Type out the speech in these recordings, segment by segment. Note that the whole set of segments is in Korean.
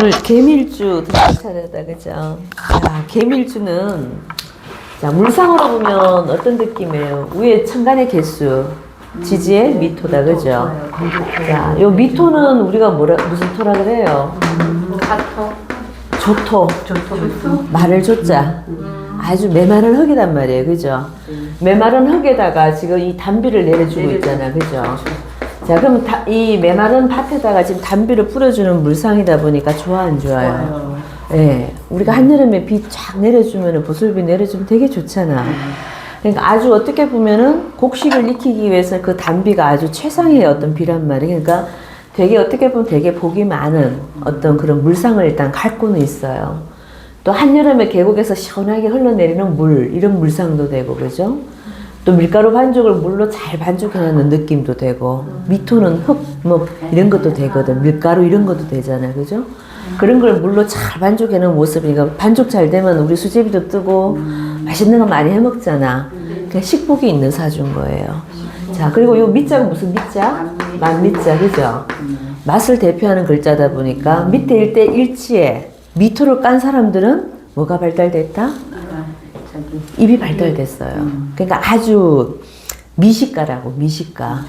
오늘 개밀주 드실 차례다, 그죠? 자, 개밀주는, 자, 물상으로 보면 어떤 느낌이에요? 위에 천간의 개수, 지지의 미토다, 그죠? 자, 요 미토는 우리가 무슨 토라 그래요? 가토. 조토. 조토. 마를 조자. 아주 메마른 흙이단 말이에요, 그죠? 메마른 흙에다가 지금 이 단비를 내려주고 있잖아, 그죠? 자, 그럼 이 메마른 밭에다가 지금 단비를 뿌려주는 물상이다 보니까 좋아, 안 좋아요? 예. 네, 우리가 한여름에 비 쫙 내려주면, 보슬비 내려주면 되게 좋잖아. 그러니까 아주 어떻게 보면은 곡식을 익히기 위해서 그 단비가 아주 최상의 어떤 비란 말이에요. 그러니까 되게 어떻게 보면 되게 복이 많은 어떤 그런 물상을 일단 갖고는 있어요. 또 한여름에 계곡에서 시원하게 흘러내리는 물, 이런 물상도 되고, 그죠? 또 밀가루 반죽을 물로 잘 반죽해놓는 느낌도 되고, 미토는 흙, 뭐, 이런 것도 되거든. 밀가루 이런 것도 되잖아요. 그죠? 그런 걸 물로 잘 반죽해놓은 모습이니까, 반죽 잘 되면 우리 수제비도 뜨고, 맛있는 거 많이 해 먹잖아. 그냥 식복이 있는 사주인 거예요. 자, 그리고 요 미자가 무슨 미자? 만미자, 그죠? 맛을 대표하는 글자다 보니까, 밑에 일대 일치에 미토를 깐 사람들은 뭐가 발달됐다? 입이 발달됐어요. 그러니까 아주 미식가라고, 미식가.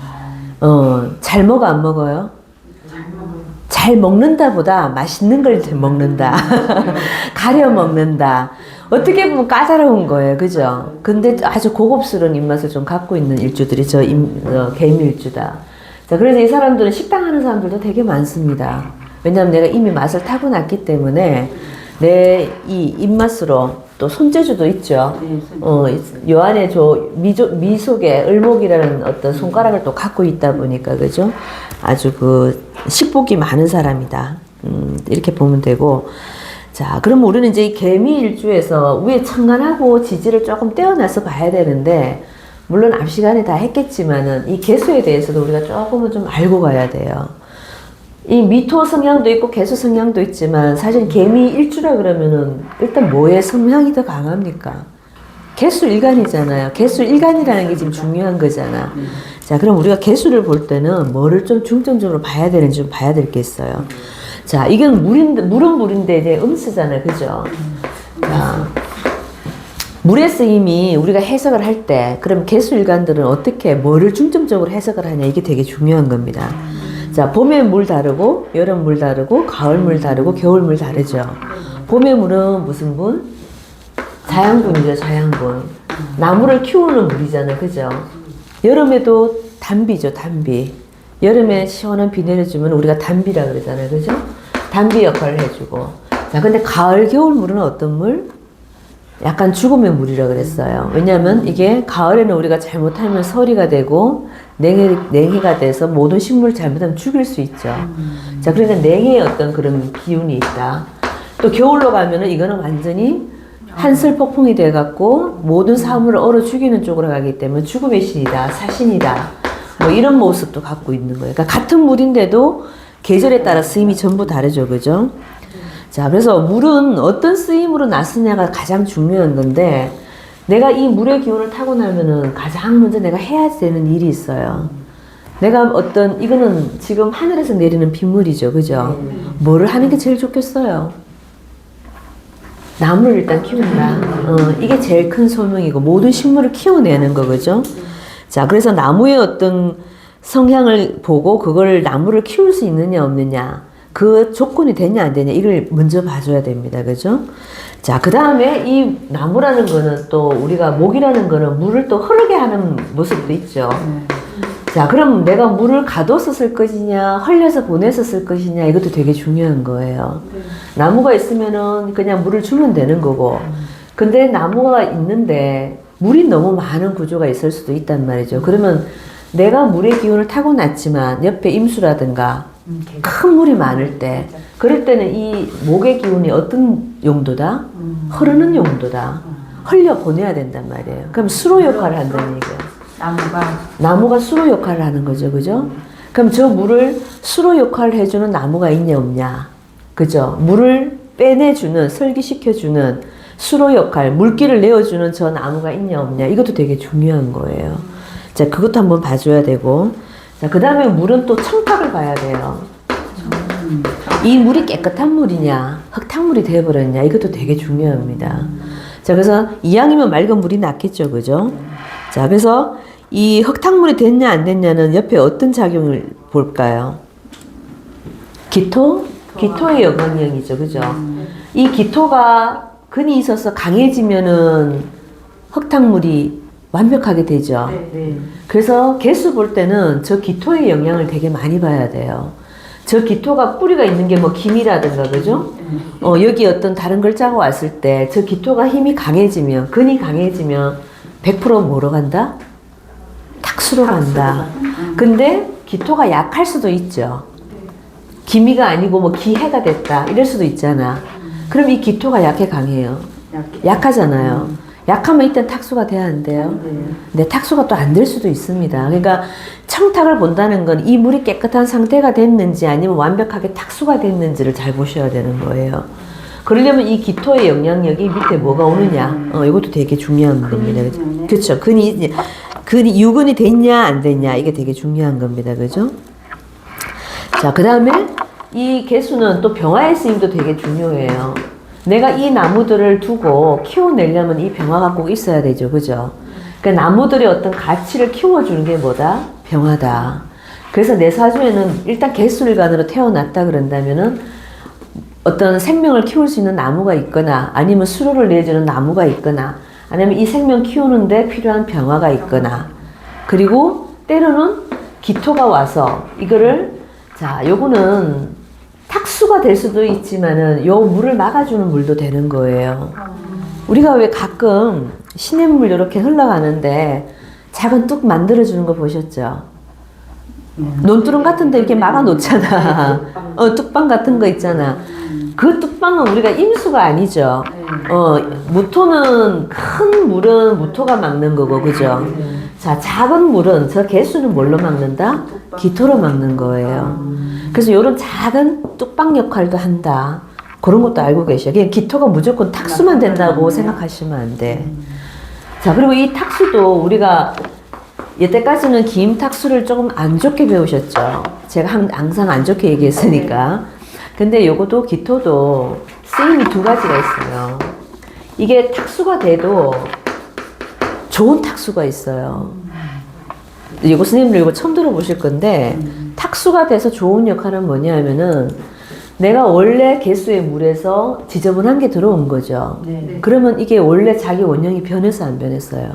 잘 먹어, 안 먹어요? 잘 먹는다 보다 맛있는 걸 먹는다. 가려 먹는다. 어떻게 보면 까다로운 거예요. 그죠? 근데 아주 고급스러운 입맛을 좀 갖고 있는 일주들이 개미일주다. 자, 그래서 이 사람들은 식당 하는 사람들도 되게 많습니다. 왜냐하면 내가 이미 맛을 타고났기 때문에 내 이 입맛으로 또 손재주도 있죠. 요 안에 미 속에 을목이라는 어떤 손가락을 또 갖고 있다 보니까, 그죠? 아주 그 식복이 많은 사람이다. 이렇게 보면 되고. 자, 그럼 우리는 이제 이 개미 일주에서 위에 천간하고 지지를 조금 떼어놔서 봐야 되는데, 물론 앞 시간에 다 했겠지만은 이 개수에 대해서도 우리가 조금은 좀 알고 가야 돼요. 이 미토 성향도 있고 개수 성향도 있지만 사실 개미 일주라 그러면은 일단 뭐의 성향이 더 강합니까? 개수 일간이잖아요. 개수 일간이라는 게 지금 중요한 거잖아. 자, 그럼 우리가 개수를 볼 때는 뭐를 좀 중점적으로 봐야 되는지 좀 봐야 될 게 있어요. 자, 이건 물은 물인데 이제 음수잖아요. 그죠? 자, 물의 쓰임이 우리가 해석을 할 때 그럼 개수 일간들은 어떻게 뭐를 중점적으로 해석을 하냐, 이게 되게 중요한 겁니다. 자, 봄의 물 다르고, 여름 물 다르고, 가을 물 다르고, 겨울 물 다르죠. 봄의 물은 무슨 분? 자양분이죠, 자양분. 나무를 키우는 물이잖아요, 그죠? 여름에도 단비죠, 단비. 여름에 시원한 비 내려주면 우리가 단비라 그러잖아요, 그죠? 단비 역할을 해주고. 자, 근데 가을, 겨울 물은 어떤 물? 약간 죽음의 물이라 그랬어요. 왜냐하면 이게 가을에는 우리가 잘못하면 서리가 되고 냉해가 돼서 모든 식물을 잘못하면 죽일 수 있죠. 자, 그러니까 냉해의 어떤 그런 기운이 있다. 또 겨울로 가면은 이거는 완전히 한슬 폭풍이 돼갖고 모든 사물을 얼어 죽이는 쪽으로 가기 때문에 죽음의 신이다, 사신이다. 뭐 이런 모습도 갖고 있는 거예요. 그러니까 같은 물인데도 계절에 따라 쓰임이 전부 다르죠, 그죠? 자, 그래서 물은 어떤 쓰임으로 나쓰냐가 가장 중요한 건데, 내가 이 물의 기운을 타고 나면은 가장 먼저 내가 해야 되는 일이 있어요. 내가 이거는 지금 하늘에서 내리는 빗물이죠, 그죠? 뭐를 하는 게 제일 좋겠어요? 나무를 일단 키운다. 이게 제일 큰 소명이고, 모든 식물을 키워내는 거, 그죠? 자, 그래서 나무의 어떤 성향을 보고, 그걸 나무를 키울 수 있느냐, 없느냐. 그 조건이 되냐 안 되냐, 이걸 먼저 봐줘야 됩니다. 그죠? 자, 그 다음에 이 나무라는 거는 또 우리가 목이라는 거는 물을 또 흐르게 하는 모습도 있죠. 자, 그럼 내가 물을 가둬서 쓸 것이냐, 흘려서 보내서 쓸 것이냐, 이것도 되게 중요한 거예요. 나무가 있으면은 그냥 물을 주면 되는 거고, 근데 나무가 있는데 물이 너무 많은 구조가 있을 수도 있단 말이죠. 그러면 내가 물의 기운을 타고났지만 옆에 임수라든가 큰 물이 많을 때, 그럴 때는 이 목의 기운이 어떤 용도다? 흐르는 용도다. 흘려 보내야 된단 말이에요. 그럼 수로 역할을 한다는 얘기예요. 나무가 수로 역할을 하는 거죠, 그죠? 그럼 저 물을 수로 역할을 해주는 나무가 있냐 없냐, 그죠? 물을 빼내주는, 설기시켜주는 수로 역할, 물기를 내어주는 저 나무가 있냐 없냐, 이것도 되게 중요한 거예요. 자, 그것도 한번 봐줘야 되고. 자, 그 다음에 물은 또 청탁을 봐야 돼요. 이 물이 깨끗한 물이냐, 흙탕물이 되어버렸냐, 이것도 되게 중요합니다. 자, 그래서 이왕이면 맑은 물이 낫겠죠, 그죠? 자, 그래서 이 흙탕물이 됐냐, 안 됐냐는 옆에 어떤 작용을 볼까요? 기토? 기토의 영향력이죠, 그죠? 이 기토가 근이 있어서 강해지면은 흙탕물이 완벽하게 되죠. 네. 그래서 개수 볼 때는 저 기토의 영향을 되게 많이 봐야 돼요. 저 기토가 뿌리가 있는 게 뭐 김이라든가, 그죠? 여기 어떤 다른 글자가 왔을 때 저 기토가 힘이 강해지면, 근이 강해지면 100% 뭐로 간다? 탁수로 간다. 근데 기토가 약할 수도 있죠. 기미가 아니고 뭐 기해가 됐다. 이럴 수도 있잖아. 그럼 이 기토가 약해, 강해요? 약하잖아요. 약하면 일단 탁수가 돼야 안 돼요? 근데 탁수가 또 안 될 수도 있습니다. 그러니까 청탁을 본다는 건 이 물이 깨끗한 상태가 됐는지 아니면 완벽하게 탁수가 됐는지를 잘 보셔야 되는 거예요. 그러려면 이 기토의 영향력이 밑에 뭐가 오느냐, 이것도 되게 중요한 겁니다. 그렇죠. 근이 유근이 됐냐 안 됐냐, 이게 되게 중요한 겁니다. 그죠? 자, 그 다음에 이 개수는 또 병화의 쓰임도 되게 중요해요. 내가 이 나무들을 두고 키워내려면 이 병화가 꼭 있어야 되죠. 그죠? 그러니까 나무들의 어떤 가치를 키워주는 게 뭐다? 병화다. 그래서 내 사주에는 일단 개수일간으로 태어났다 그런다면은 어떤 생명을 키울 수 있는 나무가 있거나 아니면 수로를 내주는 나무가 있거나 아니면 이 생명 키우는데 필요한 병화가 있거나 그리고 때로는 기토가 와서 이거를 자, 요거는 탁수가 될 수도 있지만은 요 물을 막아주는 물도 되는 거예요. 우리가 왜 가끔 시냇물 이렇게 흘러가는데 작은 뚝 만들어주는 거 보셨죠? 논두렁 같은 데 이렇게 막아 놓잖아. 뚝방 같은 거 있잖아. 그 뚝방은 우리가 임수가 아니죠. 무토는 큰 물은 무토가 막는 거고, 그죠? 자, 작은 물은 저 개수는 뭘로 막는다? 기토로 막는 거예요. 그래서 이런 작은 뚝방 역할도 한다. 그런 것도 알고 계셔요. 그냥 기토가 무조건 탁수만 된다고 생각하시면 안 돼. 자, 그리고 이 탁수도 우리가 여태까지는 기임탁수를 조금 안 좋게 배우셨죠. 제가 항상 안 좋게 얘기했으니까. 근데 요것도 기토도 쓰임이 두 가지가 있어요. 이게 탁수가 돼도 좋은 탁수가 있어요. 이거 스님들 이거 처음 들어보실 건데 탁수가 돼서 좋은 역할은 뭐냐 하면은 내가 원래 개수의 물에서 지저분한 게 들어온 거죠. 그러면 이게 원래 자기 원형이 변해서 안 변했어요?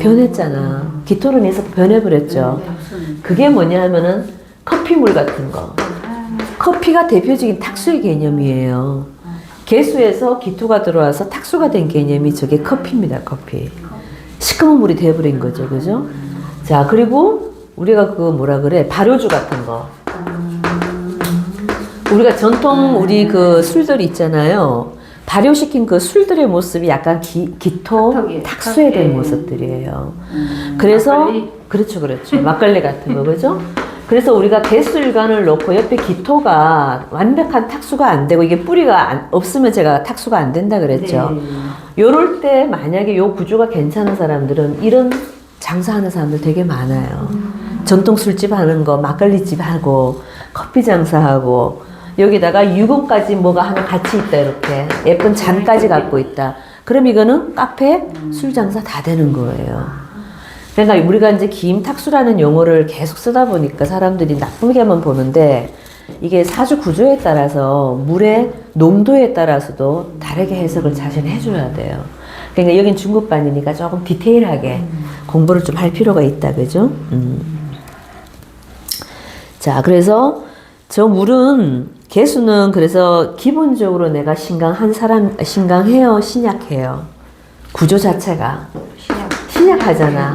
변했잖아. 기토로 인해서 변해버렸죠. 그게 뭐냐 하면은 커피물 같은 거. 커피가 대표적인 탁수의 개념이에요. 개수에서 기토가 들어와서 탁수가 된 개념이 저게 커피입니다. 커피. 시커먼 물이 되어버린 거죠. 그죠? 자, 그리고 우리가 그 뭐라 그래? 발효주 같은 거. 우리가 전통 우리 그 술들이 있잖아요. 발효시킨 그 술들의 모습이 약간 기토, 탁수에 된 모습들이에요. 그래서, 막걸리. 그렇죠. 막걸리 같은 거, 그죠? 그래서 우리가 개수일간을 놓고 옆에 기토가 완벽한 탁수가 안 되고 이게 뿌리가 없으면 제가 탁수가 안 된다 그랬죠. 요럴 때 만약에 요 구조가 괜찮은 사람들은 이런 장사하는 사람들 되게 많아요. 전통 술집 하는 거, 막걸리집 하고, 커피 장사하고, 여기다가 유금까지 뭐가 하나 같이 있다, 이렇게. 예쁜 잔까지 갖고 있다. 그럼 이거는 카페, 술 장사 다 되는 거예요. 그러니까 우리가 이제 기임탁수라는 용어를 계속 쓰다 보니까 사람들이 나쁘게만 보는데 이게 사주 구조에 따라서 물의 농도에 따라서도 다르게 해석을 자신 해줘야 돼요. 그러니까 여긴 중급반이니까 조금 디테일하게 공부를 좀 할 필요가 있다, 그죠? 자, 그래서 저 물은 개수는 그래서 기본적으로 내가 신강해요, 신약해요. 구조 자체가 신약하잖아.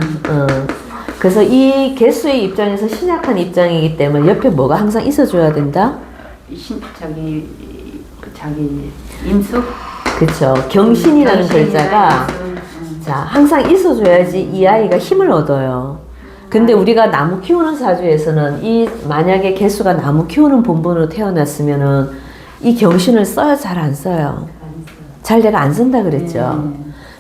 그래서 이 개수의 입장에서 신약한 입장이기 때문에 옆에 뭐가 항상 있어줘야 된다? 자기 임수? 그쵸. 경신이라는 글자가 자, 항상 있어줘야지 이 아이가 힘을 얻어요. 근데 우리가 나무 키우는 사주에서는 이 만약에 개수가 나무 키우는 본본으로 태어났으면은 이 경신을 써요, 잘 안 써요? 잘 내가 안 쓴다 그랬죠.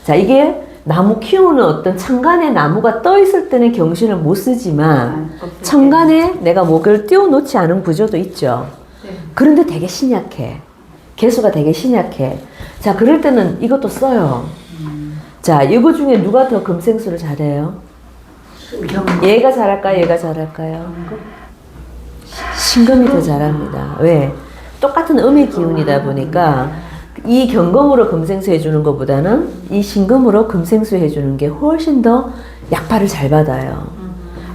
자, 이게 나무 키우는 어떤 천간에 나무가 떠 있을 때는 경신을 못 쓰지만 천간에 내가 목을 띄워 놓지 않은 구조도 있죠. 그런데 되게 신약해. 개수가 되게 신약해. 자, 그럴 때는 이것도 써요. 자, 이거 중에 누가 더 금생수를 잘해요? 얘가 잘할까요? 얘가 잘할까요? 신금이 더 잘합니다. 왜? 똑같은 음의 기운이다 보니까 이 경금으로 금생수 해주는 것보다는 이 신금으로 금생수 해주는 게 훨씬 더 약발을 잘 받아요.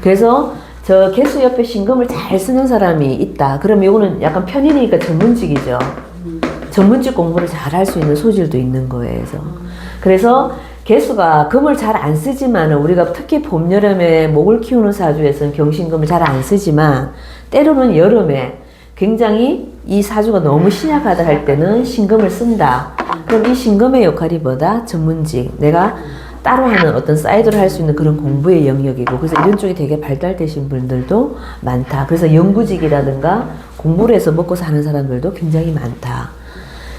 그래서 저 개수 옆에 신금을 잘 쓰는 사람이 있다. 그럼 이거는 약간 편인이니까 전문직이죠. 전문직 공부를 잘 할 수 있는 소질도 있는 거예요. 그래서 개수가 금을 잘 안 쓰지만 우리가 특히 봄, 여름에 목을 키우는 사주에서는 경신금을 잘 안 쓰지만 때로는 여름에 굉장히 이 사주가 너무 신약하다 할 때는 신금을 쓴다. 그럼 이 신금의 역할이 뭐다? 전문직. 내가 따로 하는 어떤 사이드로 할 수 있는 그런 공부의 영역이고 그래서 이런 쪽이 되게 발달되신 분들도 많다. 그래서 연구직이라든가 공부를 해서 먹고 사는 사람들도 굉장히 많다.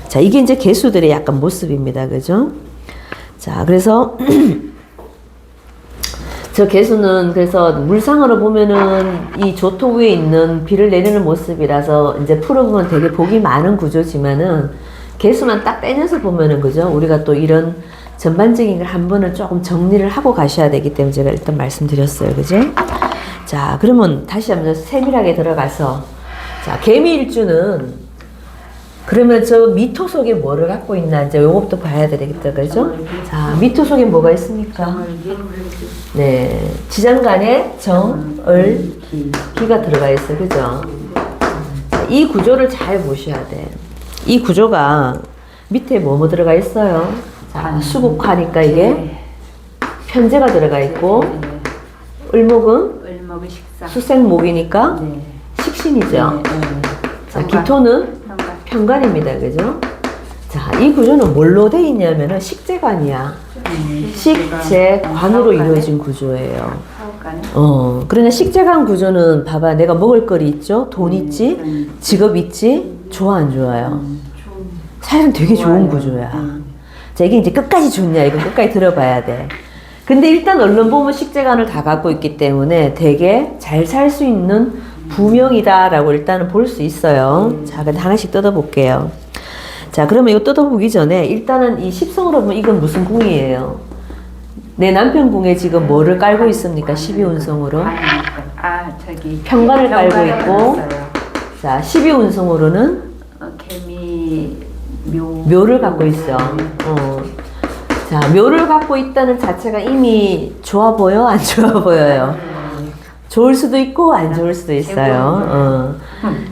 자, 이게 이제 개수들의 약간 모습입니다. 그죠? 자, 그래서 저 개수는 그래서 물상으로 보면은 이 조토 위에 있는 비를 내리는 모습이라서 이제 풀어보면 되게 복이 많은 구조지만은 개수만 딱 떼내서 보면은 그죠? 우리가 또 이런 전반적인 걸 한 번은 조금 정리를 하고 가셔야 되기 때문에 제가 일단 말씀드렸어요. 그죠? 자, 그러면 다시 한번 세밀하게 들어가서 자, 개미일주는 그러면 저 미토 속에 뭐를 갖고 있나 이제 요것도 봐야 되겠다. 그죠? 자, 미토 속에 뭐가 있습니까? 네. 지장간에 정, 을, 기가 들어가 있어요. 그죠? 자, 이 구조를 잘 보셔야 돼. 이 구조가 밑에 뭐 들어가 있어요? 자, 수국화니까 이게 편제가 들어가 있고 을목은 수생목이니까 식신이죠. 자, 기토는 편관입니다. 그죠? 자, 이 구조는 뭘로 돼 있냐면은 식재관이야. 식재관으로 이루어진 구조예요. 그러나 식재관 구조는 봐봐. 내가 먹을 거리 있죠? 돈 있지? 직업 있지? 좋아, 안 좋아요? 사실은 되게 좋은 구조야. 자, 이게 이제 끝까지 좋냐? 이거 끝까지 들어봐야 돼. 근데 일단 얼른 보면 식재관을 다 갖고 있기 때문에 되게 잘 살 수 있는 부명이다라고 일단은 볼 수 있어요. 자, 그럼 하나씩 뜯어볼게요. 자, 그러면 이거 뜯어보기 전에 일단은 이 십성으로 보면 이건 무슨 궁이에요? 내 남편 궁에 지금 뭐를 깔고 있습니까? 12운성으로. 저기 편관을 깔고 있고, 자, 12운성으로는 개미 묘를 갖고 있어. 자, 묘를 갖고 있다는 자체가 이미 좋아 보여? 안 좋아 보여요? 좋을 수도 있고 안 좋을 수도 있어요.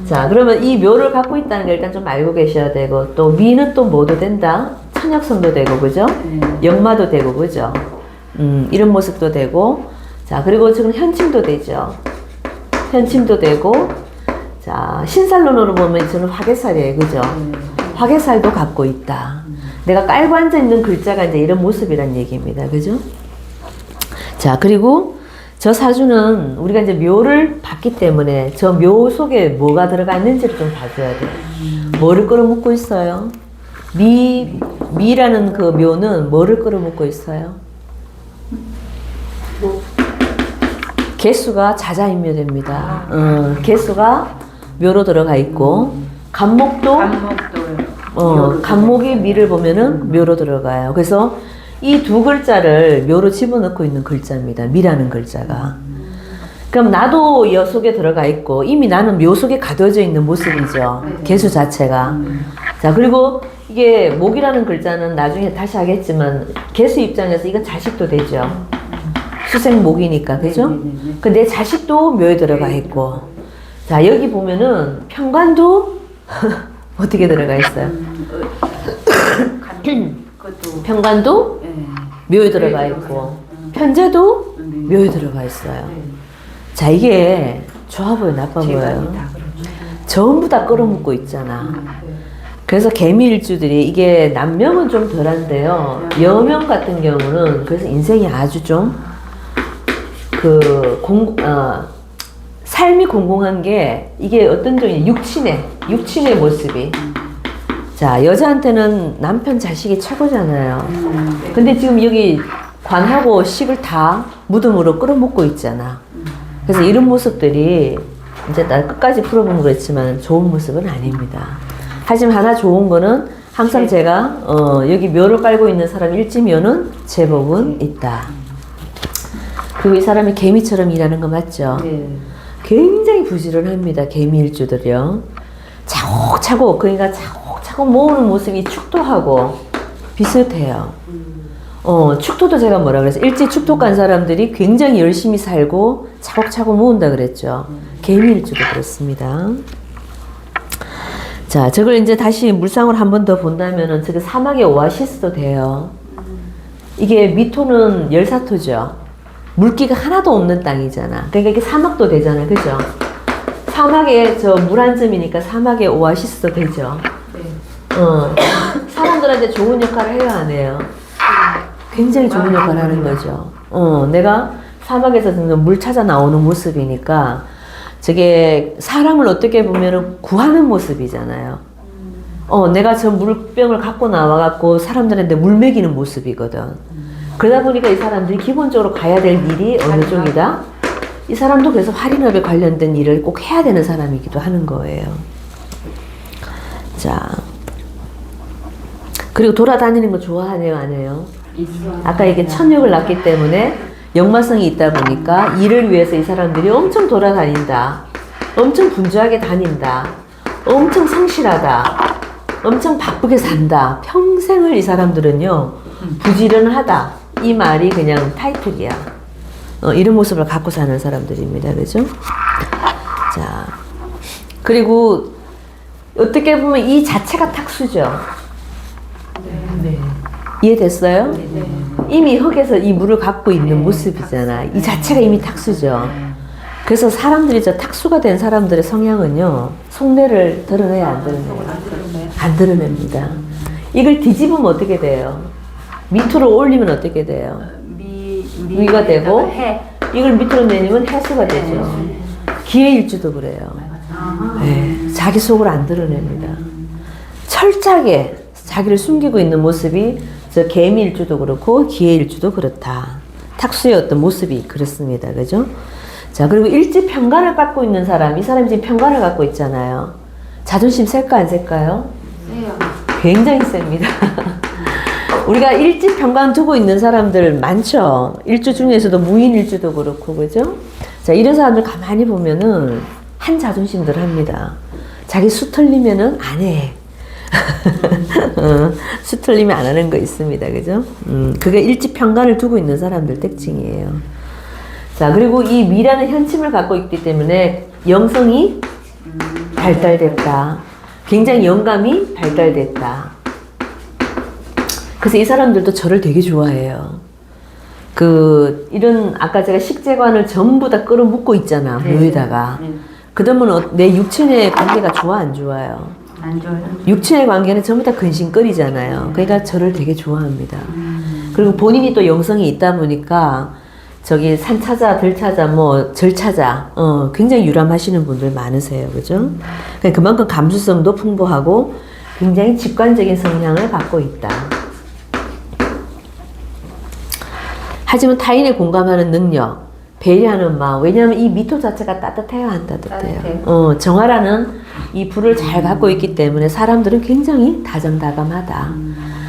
자, 그러면 이 묘를 갖고 있다는 걸 일단 좀 알고 계셔야 되고 또 미는 또 뭐도 된다? 천역성도 되고 그죠? 역마도 되고 그죠? 이런 모습도 되고 자, 그리고 지금 현침도 되죠. 현침도 되고 자, 신살론으로 보면 저는 화개살이에요. 그죠? 화개살도 갖고 있다. 내가 깔고 앉아 있는 글자가 이제 이런 모습이란 얘기입니다. 그죠? 자, 그리고 저 사주는 우리가 이제 묘를 봤기 때문에 저 묘 속에 뭐가 들어가 있는지를 좀 봐줘야 돼요. 뭐를 끌어묻고 있어요? 미라는 그 묘는 뭐를 끌어묻고 있어요? 개수가 자자인묘됩니다. 개수가 묘로 들어가 있고 간목도 간목이 미를 보면은 묘로 들어가요. 그래서 이 두 글자를 묘로 집어넣고 있는 글자입니다. 미라는 글자가. 그럼 나도 여 속에 들어가 있고 이미 나는 묘 속에 가둬져 있는 모습이죠. 개수 자체가. 자, 그리고 이게 목이라는 글자는 나중에 다시 하겠지만 개수 입장에서 이건 자식도 되죠. 수생목이니까. 그죠? 근데 자식도 묘에 들어가 있고. 자, 여기 보면은 편관도 어떻게 들어가 있어요? 편관도 묘에 들어가 있고 편제도 묘에 들어가 있어요. 자, 이게 좋아 보여, 나빠 보여요? 전부 다 끌어묻고 있잖아. 그래서 개미일주들이 이게 남명은 좀 덜한데요. 여명 같은 경우는 그래서 인생이 아주 좀 삶이 공공한 게 이게 어떤 종이 육친의 모습이. 자, 여자한테는 남편 자식이 최고잖아요. 근데 지금 여기 관하고 식을 다 무덤으로 끌어먹고 있잖아. 그래서 이런 모습들이 이제 나 끝까지 풀어보면 그랬지만 좋은 모습은 아닙니다. 하지만 하나 좋은 거는 항상 제가 여기 묘를 깔고 있는 사람 일지묘는 제복은 있다. 그리고 이 사람이 개미처럼 일하는 거 맞죠? 네. 굉장히 부지런합니다. 개미 일주들이요. 차곡차곡 그러니까 차곡차곡 모으는 모습이 축토하고 비슷해요. 축토도 제가 뭐라 그랬어요? 일찍 축토 간 사람들이 굉장히 열심히 살고 차곡차곡 모은다 그랬죠. 개미 일주도 그렇습니다. 자, 저걸 이제 다시 물상으로 한 번 더 본다면은 저게 사막의 오아시스도 돼요. 이게 미토는 열사토죠. 물기가 하나도 없는 땅이잖아. 그러니까 이게 사막도 되잖아. 그죠? 사막에 저 물 한 점이니까 사막의 오아시스도 되죠. 사람들한테 좋은 역할을 해야 안 해요? 굉장히 좋은 역할을 하는 거죠. 내가 사막에서 물 찾아 나오는 모습이니까 저게 사람을 어떻게 보면은 구하는 모습이잖아요. 내가 저 물병을 갖고 나와갖고 사람들한테 물 먹이는 모습이거든. 그러다 보니까 이 사람들이 기본적으로 가야 될 일이 어느 쪽이다? 이 사람도 그래서 활인업에 관련된 일을 꼭 해야 되는 사람이기도 하는 거예요. 자, 그리고 돌아다니는 거 좋아하네요, 안 해요? 아까 이게 천육을 낳기 때문에 역마성이 있다 보니까 일을 위해서 이 사람들이 엄청 돌아다닌다. 엄청 분주하게 다닌다. 엄청 성실하다. 엄청 바쁘게 산다. 평생을 이 사람들은요, 부지런하다. 이 말이 그냥 타이틀이야. 이런 모습을 갖고 사는 사람들입니다. 그죠? 자, 그리고 어떻게 보면 이 자체가 탁수죠. 네. 이해됐어요? 네. 이미 흙에서 이 물을 갖고 있는 모습이잖아. 이 자체가 이미 탁수죠. 그래서 사람들이 저 탁수가 된 사람들의 성향은요, 속내를 드러내야 안 드러내요? 안 드러냅니다. 이걸 뒤집으면 어떻게 돼요? 밑으로 올리면 어떻게 돼요? 위가 되고, 이걸 밑으로 내리면 해수가 되죠. 기회일주도 그래요. 네, 자기 속을 안 드러냅니다. 철저하게 자기를 숨기고 있는 모습이 저 개미일주도 그렇고 기회일주도 그렇다. 탁수의 어떤 모습이 그렇습니다. 그죠? 자, 그리고 일지 편관을 갖고 있는 사람, 이 사람이 지금 편관을 갖고 있잖아요. 자존심 셀까 안 셀까요? 세요. 굉장히 셉니다. 우리가 일지 편관 두고 있는 사람들 많죠. 일주 중에서도 무인일주도 그렇고, 그죠? 자, 이런 사람들 가만히 보면은 한 자존심들 합니다. 자기 수 틀리면은 안 해. 수 틀리면 안 하는 거 있습니다. 그죠? 그게 일지 편관을 두고 있는 사람들 특징이에요. 자, 그리고 이 미라는 현침을 갖고 있기 때문에 영성이 발달됐다. 굉장히 영감이 발달됐다. 그래서 이 사람들도 저를 되게 좋아해요. 이런, 아까 제가 식재관을 전부 다 끌어묶고 있잖아, 묘에다가. 그러면 내 육친의 관계가 좋아, 안 좋아요? 안 좋아요. 육친의 관계는 전부 다 근심거리잖아요. 그러니까 저를 되게 좋아합니다. 그리고 본인이 또 영성이 있다 보니까 저기 산 찾아, 들 찾아, 절 찾아, 굉장히 유람하시는 분들 많으세요. 그죠? 그러니까 그만큼 감수성도 풍부하고 굉장히 직관적인 성향을 갖고 있다. 하지만 타인의 공감하는 능력, 배려하는 마음. 왜냐하면 이 미토 자체가 따뜻해야 따뜻해요. 정화라는 이 불을 잘 갖고 있기 때문에 사람들은 굉장히 다정다감하다.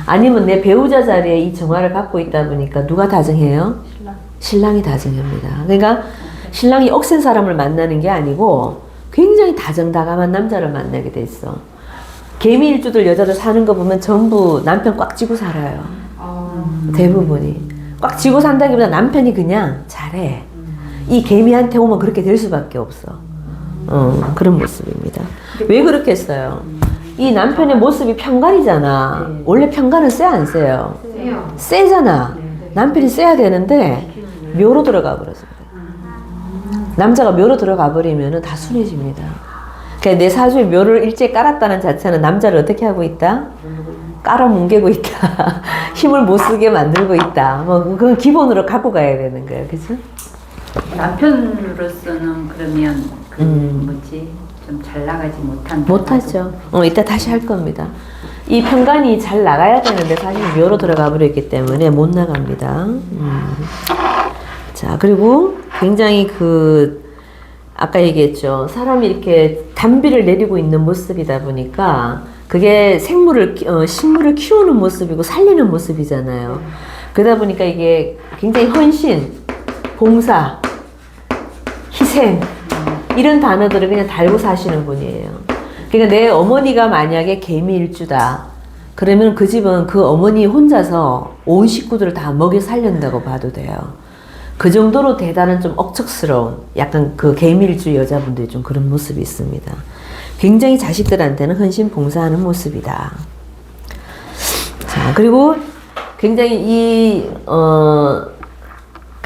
아니면 내 배우자 자리에 이 정화를 갖고 있다 보니까 누가 다정해요? 신랑이 다정합니다. 그러니까 신랑이 억센 사람을 만나는 게 아니고 굉장히 다정다감한 남자를 만나게 돼 있어. 개미일주들 여자들 사는 거 보면 전부 남편 꽉 쥐고 살아요. 대부분이. 꽉 쥐고 산다기보다 남편이 그냥 잘해. 이 개미한테 오면 그렇게 될 수밖에 없어. 그런 모습입니다. 왜 그렇게 했어요? 이 남편의 모습이 편관이잖아. 원래 편관은 세 안 세요? 세잖아. 남편이 세야 되는데 묘로 들어가 버렸습니다. 남자가 묘로 들어가 버리면 다 순해집니다. 그러니까 내 사주에 묘를 일찍 깔았다는 자체는 남자를 어떻게 하고 있다? 깔아뭉개고 있다. 힘을 못 쓰게 만들고 있다. 그건 기본으로 갖고 가야 되는 거예요. 그죠? 남편으로서는 그러면 좀 잘 나가지 못하죠. 이따 다시 할 겁니다. 이 편관이 잘 나가야 되는데 사실 묘로 들어가 버렸기 때문에 못 나갑니다. 자, 그리고 굉장히 아까 얘기했죠. 사람이 이렇게 단비를 내리고 있는 모습이다 보니까 그게 식물을 키우는 모습이고 살리는 모습이잖아요. 그러다 보니까 이게 굉장히 헌신, 봉사, 희생 이런 단어들을 그냥 달고 사시는 분이에요. 그러니까 내 어머니가 만약에 개미일주다. 그러면 그 집은 그 어머니 혼자서 온 식구들을 다 먹여 살린다고 봐도 돼요. 그 정도로 대단한 좀 억척스러운 약간 그 개미일주 여자분들이 좀 그런 모습이 있습니다. 굉장히 자식들한테는 헌신 봉사하는 모습이다. 자, 그리고 굉장히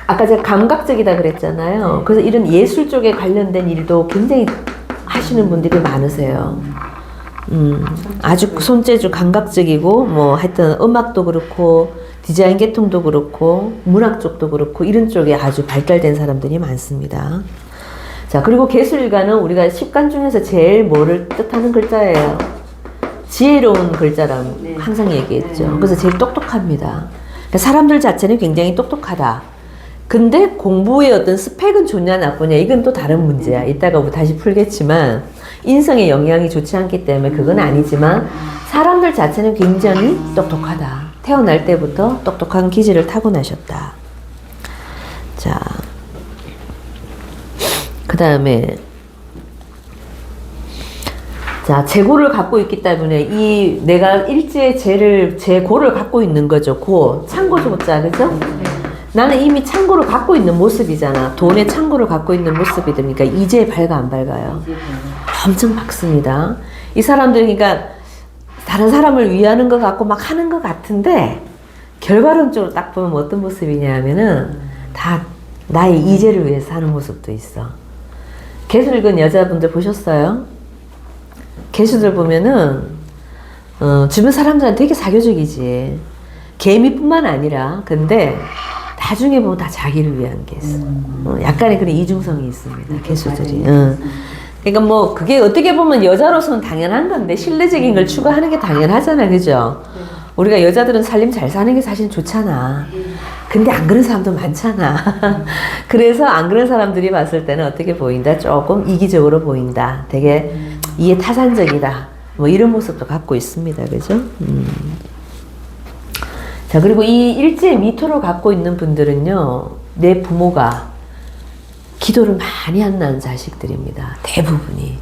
아까 제가 감각적이다 그랬잖아요. 그래서 이런 예술 쪽에 관련된 일도 굉장히 하시는 분들이 많으세요. 아주 손재주 감각적이고 뭐 하여튼 음악도 그렇고 디자인 계통도 그렇고 문학 쪽도 그렇고 이런 쪽에 아주 발달된 사람들이 많습니다. 자, 그리고 개술일가는 우리가 10간 중에서 제일 뭐를 뜻하는 글자예요? 지혜로운 글자라고 항상 얘기했죠. 그래서 제일 똑똑합니다. 그러니까 사람들 자체는 굉장히 똑똑하다. 근데 공부의 어떤 스펙은 좋냐 나쁘냐 이건 또 다른 문제야. 이따가 다시 풀겠지만 인성의 영향이 좋지 않기 때문에 그건 아니지만 사람들 자체는 굉장히 똑똑하다. 태어날 때부터 똑똑한 기질을 타고나셨다. 자, 그 다음에 자, 재고를 갖고 있기 때문에 이 내가 일제의 재고를 갖고 있는 거죠. 고, 창고 조자, 그죠? 나는 이미 창고를 갖고 있는 모습이잖아. 돈의 창고를 갖고 있는 모습이 되니까 이제 밝아 안 밝아요? 엄청 밝습니다. 이 사람들이 그러니까 다른 사람을 위하는 것 같고 막 하는 것 같은데 결과론적으로 딱 보면 어떤 모습이냐 하면은 다 나의 이제를 위해서 하는 모습도 있어. 개수 읽은 여자분들 보셨어요? 개수들 보면은 주변 사람들한테 되게 사교적이지. 개미뿐만 아니라 근데 나중에 보면 다 자기를 위한 개수. 약간의 그런 이중성이 있습니다. 개수들이. 그러니까 뭐 그게 어떻게 보면 여자로서는 당연한 건데 신뢰적인 걸 추구하는 게 당연하잖아, 그죠? 우리가 여자들은 살림 잘 사는 게 사실 좋잖아. 근데 안 그런 사람도 많잖아. 그래서 안 그런 사람들이 봤을 때는 어떻게 보인다? 조금 이기적으로 보인다. 되게 이해타산적이다. 뭐 이런 모습도 갖고 있습니다, 그죠? 자, 그리고 이 일제 미토를 갖고 있는 분들은요, 내 부모가 기도를 많이 안 낳은 자식들입니다. 대부분이.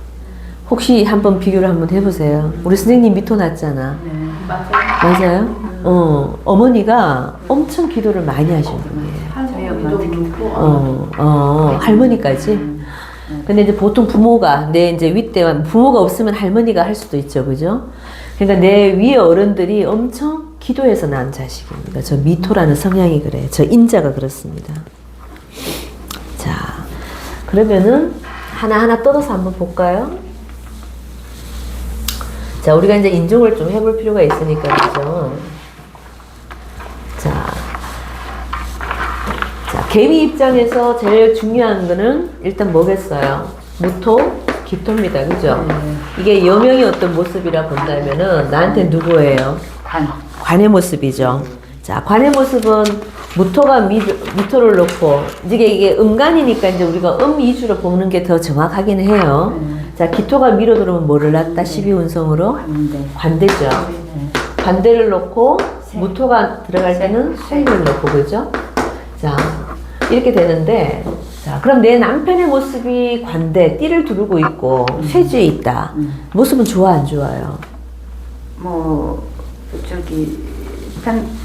혹시 한번 비교를 한번 해보세요. 우리 선생님 미토 낳았잖아. 네, 맞아요. 맞아요? 어머니가 엄청 기도를 많이 하신 분이에요. 할머니까지. 근데 이제 보통 부모가, 내 이제 윗대와, 부모가 없으면 할머니가 할 수도 있죠, 그죠? 그러니까 내 위에 어른들이 엄청 기도해서 낳은 자식입니다. 저 미토라는 성향이 그래요. 저 인자가 그렇습니다. 자, 그러면은 하나하나 뜯어서 한번 볼까요? 자, 우리가 이제 인종을 좀 해볼 필요가 있으니까, 그죠? 자, 개미 입장에서 제일 중요한 거는 일단 뭐겠어요? 무토, 기토입니다. 그죠? 이게 여명이 어떤 모습이라 본다면은 나한테 누구예요? 관의 모습이죠. 자, 관의 모습은 무토가 미토를 놓고 이게 음간이니까 이제 우리가 위주로 보는 게 더 정확하긴 해요. 자, 기토가 미로 들어오면 뭐를 낳다? 12운성으로? 관대죠. 관대를 놓고 무토가 들어갈 때는 수행을 놓고, 그죠? 자, 이렇게 되는데, 자, 그럼 내 남편의 모습이 관대, 띠를 두르고 있고 쇠지에 있다. 모습은 좋아, 안 좋아요? 뭐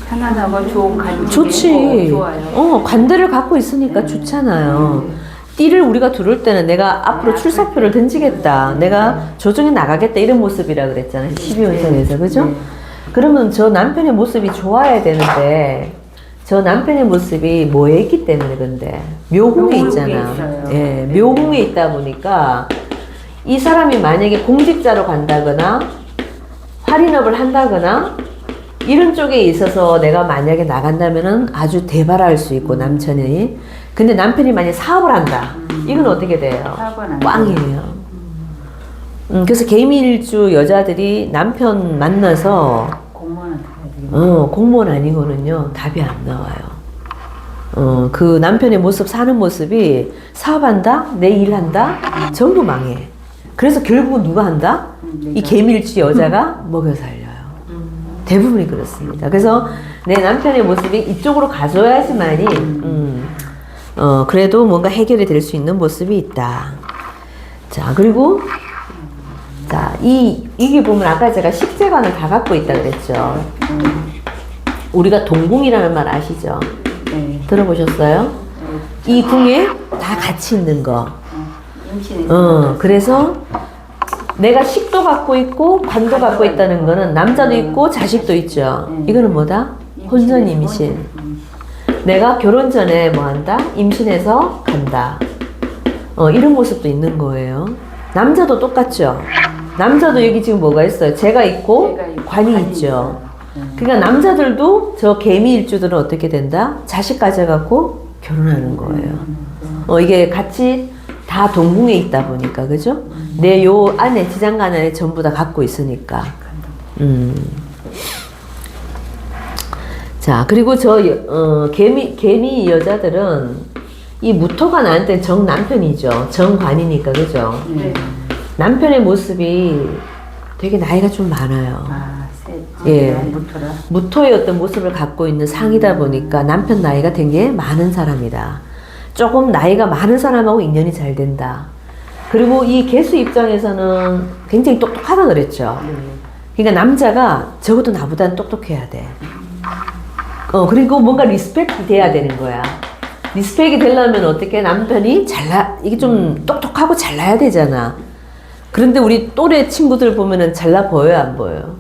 편안하고 좋은 관계. 좋지. 좋아요. 관대를 갖고 있으니까 좋잖아요. 띠를 우리가 두를 때는 내가 앞으로 출사표를 던지겠다. 내가 조정해 나가겠다. 이런 모습이라 그랬잖아요. 12운성에서. 그죠? 그러면 저 남편의 모습이 좋아야 되는데, 저 남편의 모습이 뭐에 있기 때문에 근데 묘궁에 있잖아. 예, 묘궁에 있다 보니까 이 사람이 만약에 공직자로 간다거나 활인업을 한다거나 이런 쪽에 있어서 내가 만약에 나간다면은 아주 대발할 수 있고 남편이. 근데 남편이 만약에 사업을 한다. 이건 어떻게 돼요? 꽝이에요. 그래서 개미일주 여자들이 남편 만나서 공무원 아니고는요 답이 안 나와요. 그 남편의 모습, 사는 모습이 사업한다, 내 일한다, 전부 망해. 그래서 결국은 누가 한다? 이 개미일주 여자가 먹여 살려요. 대부분이 그렇습니다. 그래서 내 남편의 모습이 이쪽으로 가져야지만이, 그래도 뭔가 해결이 될 수 있는 모습이 있다. 자, 그리고, 자, 이게 보면 아까 제가 식재관을 다 갖고 있다 그랬죠. 우리가 동궁이라는 말 아시죠? 네. 들어보셨어요? 이 궁에 다 같이 있는 거. 임신해서. 그래서 내가 식도 갖고 있고 관도 갖고 있다는 거는 남자도 있고 자식도 있죠. 이거는 뭐다? 혼전 임신. 내가 결혼 전에 뭐 한다? 임신해서 간다. 이런 모습도 있는 거예요. 남자도 똑같죠. 남자도 여기 지금 뭐가 있어요? 재가 있고 관이 있죠. 그러니까 남자들도 저 개미 일주들은 어떻게 된다? 자식 가져갖고 결혼하는 거예요. 이게 같이 다 동궁에 있다 보니까, 그죠? 내 요 안에 지장간 안에 전부 다 갖고 있으니까. 자, 그리고 개미 여자들은 이 무토가 나한테는 정 남편이죠. 정관이니까, 그죠? 네. 남편의 모습이 되게 나이가 좀 많아요. 아, 셋. 예. 무토라. 무토의 어떤 모습을 갖고 있는 상이다 보니까 남편 나이가 되게 많은 사람이다. 조금 나이가 많은 사람하고 인연이 잘 된다. 그리고 이 개수 입장에서는 굉장히 똑똑하다 그랬죠. 네. 그러니까 남자가 적어도 나보다는 똑똑해야 돼. 그리고 뭔가 리스펙이 돼야 되는 거야. 리스펙이 되려면 어떻게 남편이 이게 좀 똑똑하고 잘나야 되잖아. 그런데 우리 또래 친구들 보면은 잘나 보여요, 안 보여요?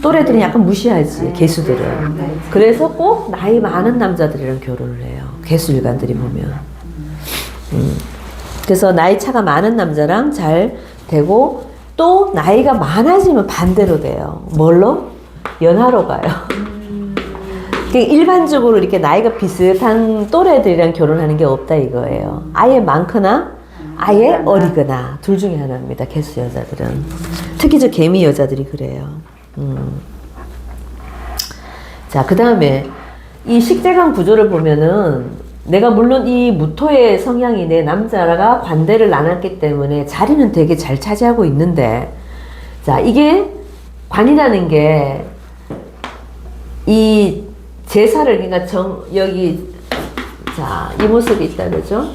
또래들은 약간 무시하지, 개수들은. 그래서 꼭 나이 많은 남자들이랑 결혼을 해요. 개수 일간들이 보면. 그래서 나이 차가 많은 남자랑 잘 되고, 또 나이가 많아지면 반대로 돼요. 뭘로? 연하로 가요. 일반적으로 이렇게 나이가 비슷한 또래들이랑 결혼하는 게 없다 이거예요. 아예 많거나 아예 어리거나 둘 중에 하나입니다. 개수 여자들은. 특히 저 개미 여자들이 그래요. 자, 그 다음에 이 식재관 구조를 보면은 내가 물론 이 무토의 성향이 내 남자가 관대를 나눴기 때문에 자리는 되게 잘 차지하고 있는데, 자, 이게 관이라는 게 이 제사를, 그러니까 여기, 자, 이 모습이 있다, 그죠?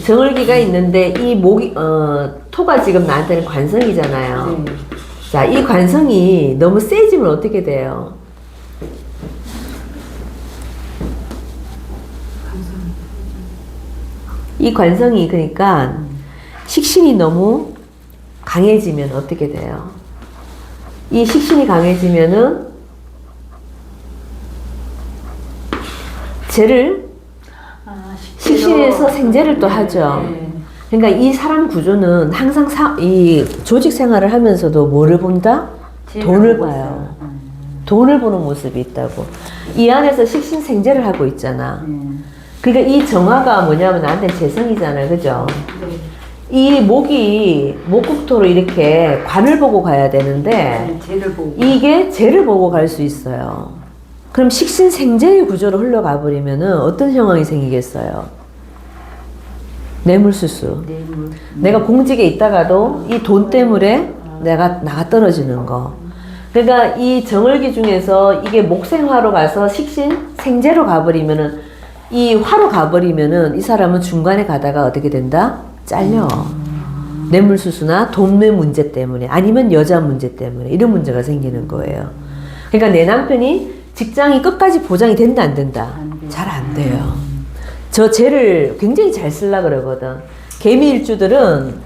정을기가 있는데, 이 토가 지금 나한테는 관성이잖아요. 자, 이 관성이 너무 세지면 어떻게 돼요? 이 관성이, 그러니까, 식신이 너무 강해지면 어떻게 돼요? 이 식신이 강해지면은, 식신에서 생재를 또 하죠. 그러니까 이 사람 구조는 항상 이 조직 생활을 하면서도 뭐를 본다? 돈을 봐요. 돈을 보는 모습이 있다고. 이 안에서 식신 생재를 하고 있잖아. 그러니까 이 정화가 뭐냐면 나한테 재성이잖아요. 그죠? 이 목국토로 이렇게 관을 보고 가야 되는데, 이게 재를 보고 갈 수 있어요. 그럼 식신생재의 구조로 흘러가 버리면은 어떤 상황이 생기겠어요? 뇌물수수. 내가 공직에 있다가도 이 돈 때문에 내가 나가 떨어지는 거. 그러니까 이 정을기 중에서 이게 목생화로 가서 식신생재로 가버리면은, 이 화로 가버리면은 이 사람은 중간에 가다가 어떻게 된다? 잘려. 뇌물수수나 돈의 문제 때문에, 아니면 여자 문제 때문에 이런 문제가 생기는 거예요. 그러니까 내 남편이 직장이 끝까지 보장이 된다 안 된다? 잘 안 돼요. 저 재를 굉장히 잘 쓰려 그러거든. 개미 일주들은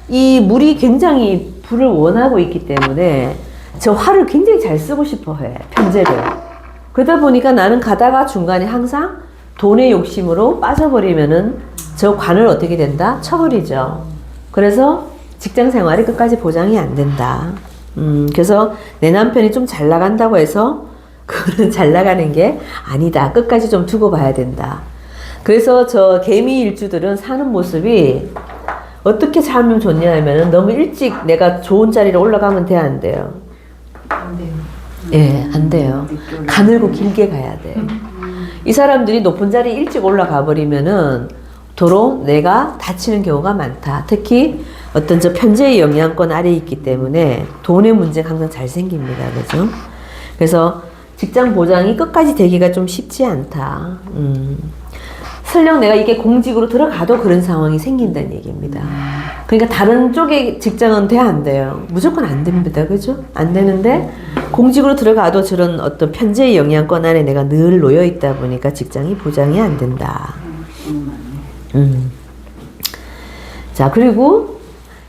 이 물이 굉장히 불을 원하고 있기 때문에 저 화를 굉장히 잘 쓰고 싶어 해. 편재를. 그러다 보니까 나는 가다가 중간에 항상 돈의 욕심으로 빠져버리면은 저 관을 어떻게 된다? 쳐버리죠. 그래서 직장 생활이 끝까지 보장이 안 된다. 그래서 내 남편이 좀 잘 나간다고 해서 그거는 잘 나가는 게 아니다. 끝까지 좀 두고 봐야 된다. 그래서 저 개미 일주들은 사는 모습이 어떻게 살면 좋냐 하면은 너무 일찍 내가 좋은 자리로 올라가면 돼, 안 돼요? 안 돼요. 예, 안 돼요. 가늘고 길게 가야 돼. 이 사람들이 높은 자리에 일찍 올라가 버리면은 도로 내가 다치는 경우가 많다. 특히 어떤 저 편제의 영향권 아래에 있기 때문에 돈의 문제가 항상 잘 생깁니다. 그죠? 그래서 직장 보장이 끝까지 되기가 좀 쉽지 않다. 설령 내가 이게 공직으로 들어가도 그런 상황이 생긴다는 얘기입니다. 그러니까 다른 쪽의 직장은 돼, 안 돼요? 무조건 안 됩니다. 그죠? 안 되는데 공직으로 들어가도 저런 어떤 편제의 영향권 안에 내가 늘 놓여 있다 보니까 직장이 보장이 안 된다. 자, 그리고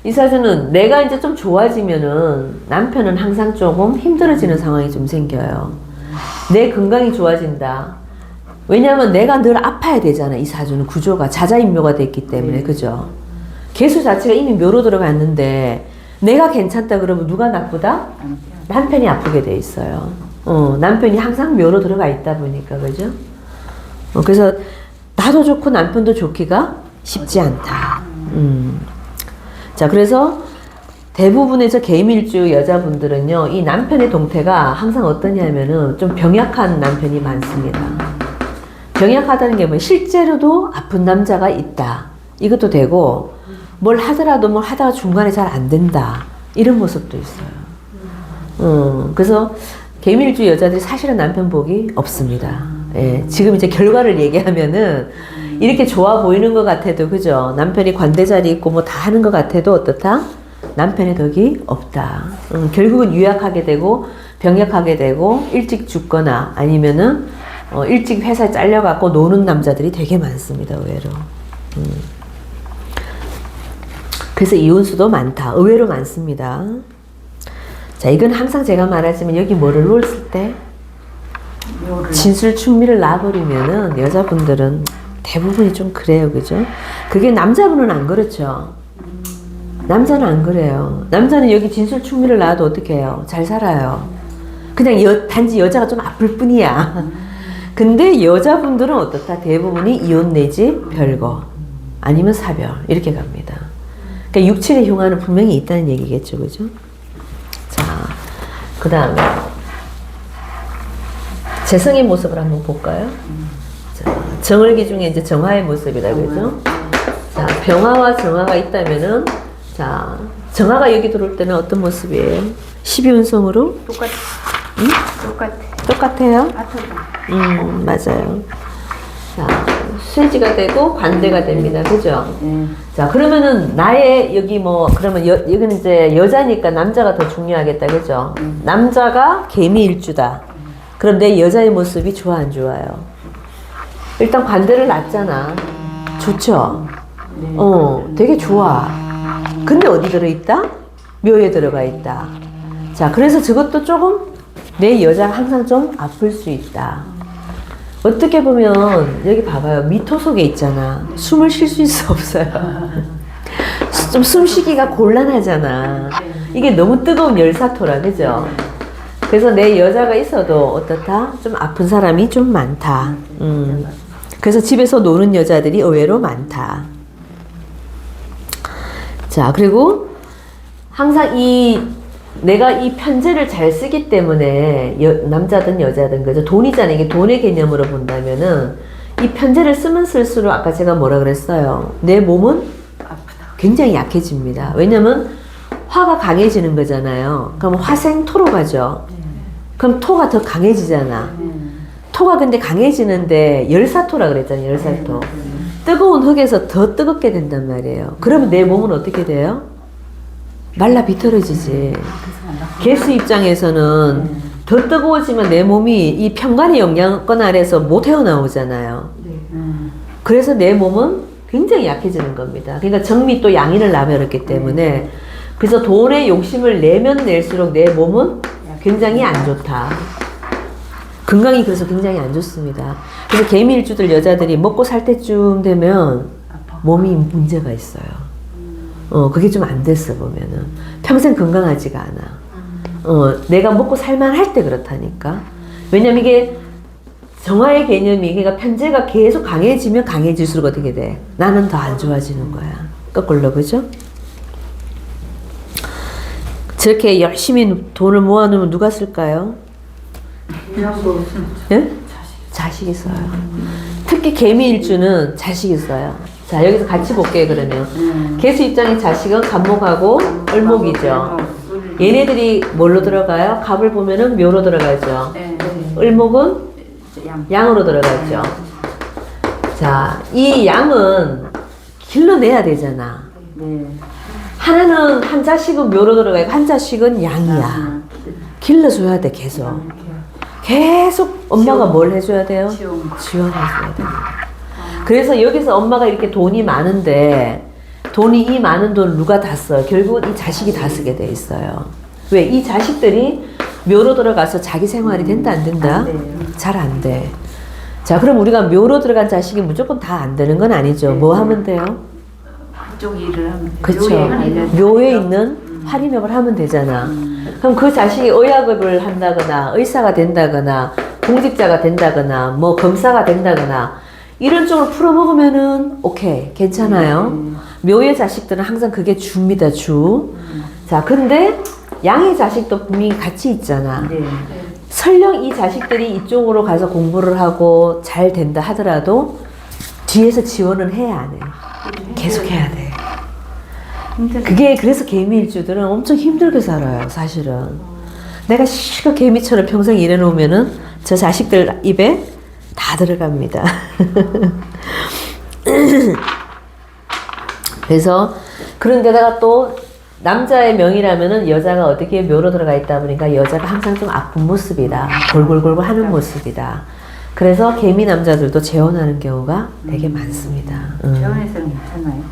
이 사주는 내가 이제 좀 좋아지면은 남편은 항상 조금 힘들어지는 상황이 좀 생겨요. 내 건강이 좋아진다. 왜냐면 내가 늘 아파야 되잖아. 이 사주는 구조가 자자인묘가 됐기 때문에. 그죠? 개수 자체가 이미 묘로 들어갔는데 내가 괜찮다 그러면 누가 나쁘다? 남편이 아프게 돼 있어요. 남편이 항상 묘로 들어가 있다 보니까. 그죠? 그래서 나도 좋고 남편도 좋기가 쉽지 않다. 자, 그래서 대부분의 저 개밀주 여자분들은요, 이 남편의 동태가 항상 어떠냐면은 좀 병약한 남편이 많습니다. 병약하다는 게 뭐 실제로도 아픈 남자가 있다. 이것도 되고, 뭘 하더라도 뭘 하다가 중간에 잘 안 된다. 이런 모습도 있어요. 그래서 개밀주 여자들이 사실은 남편 복이 없습니다. 예, 지금 이제 결과를 얘기하면은 이렇게 좋아 보이는 것 같아도, 그죠? 남편이 관대 자리 있고 뭐 다 하는 것 같아도 어떻다? 남편의 덕이 없다. 결국은 유약하게 되고 병약하게 되고 일찍 죽거나 아니면은 일찍 회사에 잘려갖고 노는 남자들이 되게 많습니다. 의외로. 그래서 이혼수도 많다. 의외로 많습니다. 자, 이건 항상 제가 말하지만 여기 뭐를 놓았을 때 진술 충미를 놔버리면은 여자분들은 대부분이 좀 그래요. 그죠? 그게 남자분은 안 그렇죠. 남자는 안 그래요. 남자는 여기 진술 충미를 놔도 어떻게 해요? 잘 살아요. 그냥 단지 여자가 좀 아플 뿐이야. 근데 여자분들은 어떻다? 대부분이 이혼 내지 별거 아니면 사별 이렇게 갑니다. 그러니까 육친의 흉화는 분명히 있다는 얘기겠죠. 그죠? 자, 그 다음에 재성의 모습을 한번 볼까요? 자, 정을기 중에 이제 정화의 모습이다. 그죠? 자, 병화와 정화가 있다면은, 자, 정화가 여기 들어올 때는 어떤 모습이에요? 12운성으로? 똑같아. 응? 똑같아. 똑같아요? 아토다. 맞아요. 자, 쇠지가 되고 관대가 됩니다. 그죠? 자, 그러면은 나의 여기 뭐, 그러면 여기는 이제 여자니까 남자가 더 중요하겠다. 그죠? 남자가 개미일주다. 그럼 내 여자의 모습이 좋아, 안 좋아요? 일단 관대를 놨잖아. 좋죠? 되게 좋아. 근데 어디 들어있다? 묘에 들어가 있다. 자, 그래서 저것도 조금 내 여자가 항상 좀 아플 수 있다. 어떻게 보면 여기 봐봐요. 미토 속에 있잖아. 숨을 쉴 수 있어 없어요? 좀 숨쉬기가 곤란하잖아. 이게 너무 뜨거운 열사토라. 그죠? 그래서 내 여자가 있어도 어떻다? 좀 아픈 사람이 좀 많다. 그래서 집에서 노는 여자들이 의외로 많다. 자, 그리고 항상 내가 이 편제를 잘 쓰기 때문에 남자든 여자든 그죠? 돈이잖아요. 이게 돈의 개념으로 본다면은 이 편제를 쓰면 쓸수록 아까 제가 뭐라 그랬어요? 내 몸은 아프다. 굉장히 약해집니다. 왜냐면 화가 강해지는 거잖아요. 그럼 화생토로 가죠. 그럼 토가 더 강해지잖아. 토가 근데 강해지는데 열사토라 그랬잖아요. 열사토. 뜨거운 흙에서 더 뜨겁게 된단 말이에요. 그러면 내 몸은 어떻게 돼요? 말라 비틀어지지. 개수 입장에서는 더 뜨거워지면 내 몸이 이 편간의 영향권 아래에서 못 헤어나오잖아요. 그래서 내 몸은 굉장히 약해지는 겁니다. 그러니까 정미 또 양인을 나버렸기 때문에 그래서 돈의 욕심을 내면 낼수록 내 몸은 굉장히 안 좋다. 건강이 그래서 굉장히 안 좋습니다. 그래서 개미일주들 여자들이 먹고 살 때쯤 되면 몸이 문제가 있어요. 그게 좀 안 됐어 보면은 평생 건강하지가 않아. 내가 먹고 살만할 때 그렇다니까. 왜냐면 이게 정화의 개념이 그러니까 편제가 계속 강해지면 강해질수록 어떻게 돼? 나는 더 안 좋아지는 거야. 거꾸로 그죠? 저렇게 열심히 돈을 모아놓으면 누가 쓸까요? 예? 자식 있어요. 특히 개미일주는 자식 있어요. 자, 여기서 같이 볼게요, 그러면. 개수 입장의 자식은 갑목하고 을목이죠. 얘네들이 뭘로 들어가요? 갑을 보면은 묘로 들어가죠. 네. 을목은 양. 양으로 들어가죠. 자, 이 양은 길러내야 되잖아. 네. 하나는 한 자식은 묘로 들어가고 한 자식은 양이야. 길러줘야 돼, 계속. 계속 엄마가 뭘 해줘야 돼요? 지원해줘야 돼요. 그래서 여기서 엄마가 이렇게 돈이 많은데 돈이 이 많은 돈을 누가 다 써? 결국은 이 자식이 다 쓰게 돼 있어요. 왜? 이 자식들이 묘로 들어가서 자기 생활이 된다 안 된다? 잘 안 돼. 자, 그럼 우리가 묘로 들어간 자식이 무조건 다 안 되는 건 아니죠. 뭐 하면 돼요? 한쪽 일을 하면 그렇죠. 묘에 있는 활임역을 하면 되잖아. 그럼 그 자식이 의학을 한다거나 의사가 된다거나 공직자가 된다거나 뭐 검사가 된다거나 이런 쪽으로 풀어먹으면은 오케이 괜찮아요. 묘의 자식들은 항상 그게 주입니다. 주. 자, 근데 양의 자식도 분명히 같이 있잖아. 네. 설령 이 자식들이 이쪽으로 가서 공부를 하고 잘 된다 하더라도 뒤에서 지원은 해야 안 해. 계속 해야 돼. 그게 그래서 개미일주들은 엄청 힘들게 살아요, 사실은. 내가 실컷 개미처럼 평생 일해놓으면은 저 자식들 입에 다 들어갑니다. 그래서 그런데다가 또 남자의 명이라면은 여자가 어떻게 묘로 들어가 있다 보니까 여자가 항상 좀 아픈 모습이다. 골골골골 하는 모습이다. 그래서 개미 남자들도 재혼하는 경우가 되게 많습니다. 재혼해서는 괜찮아요?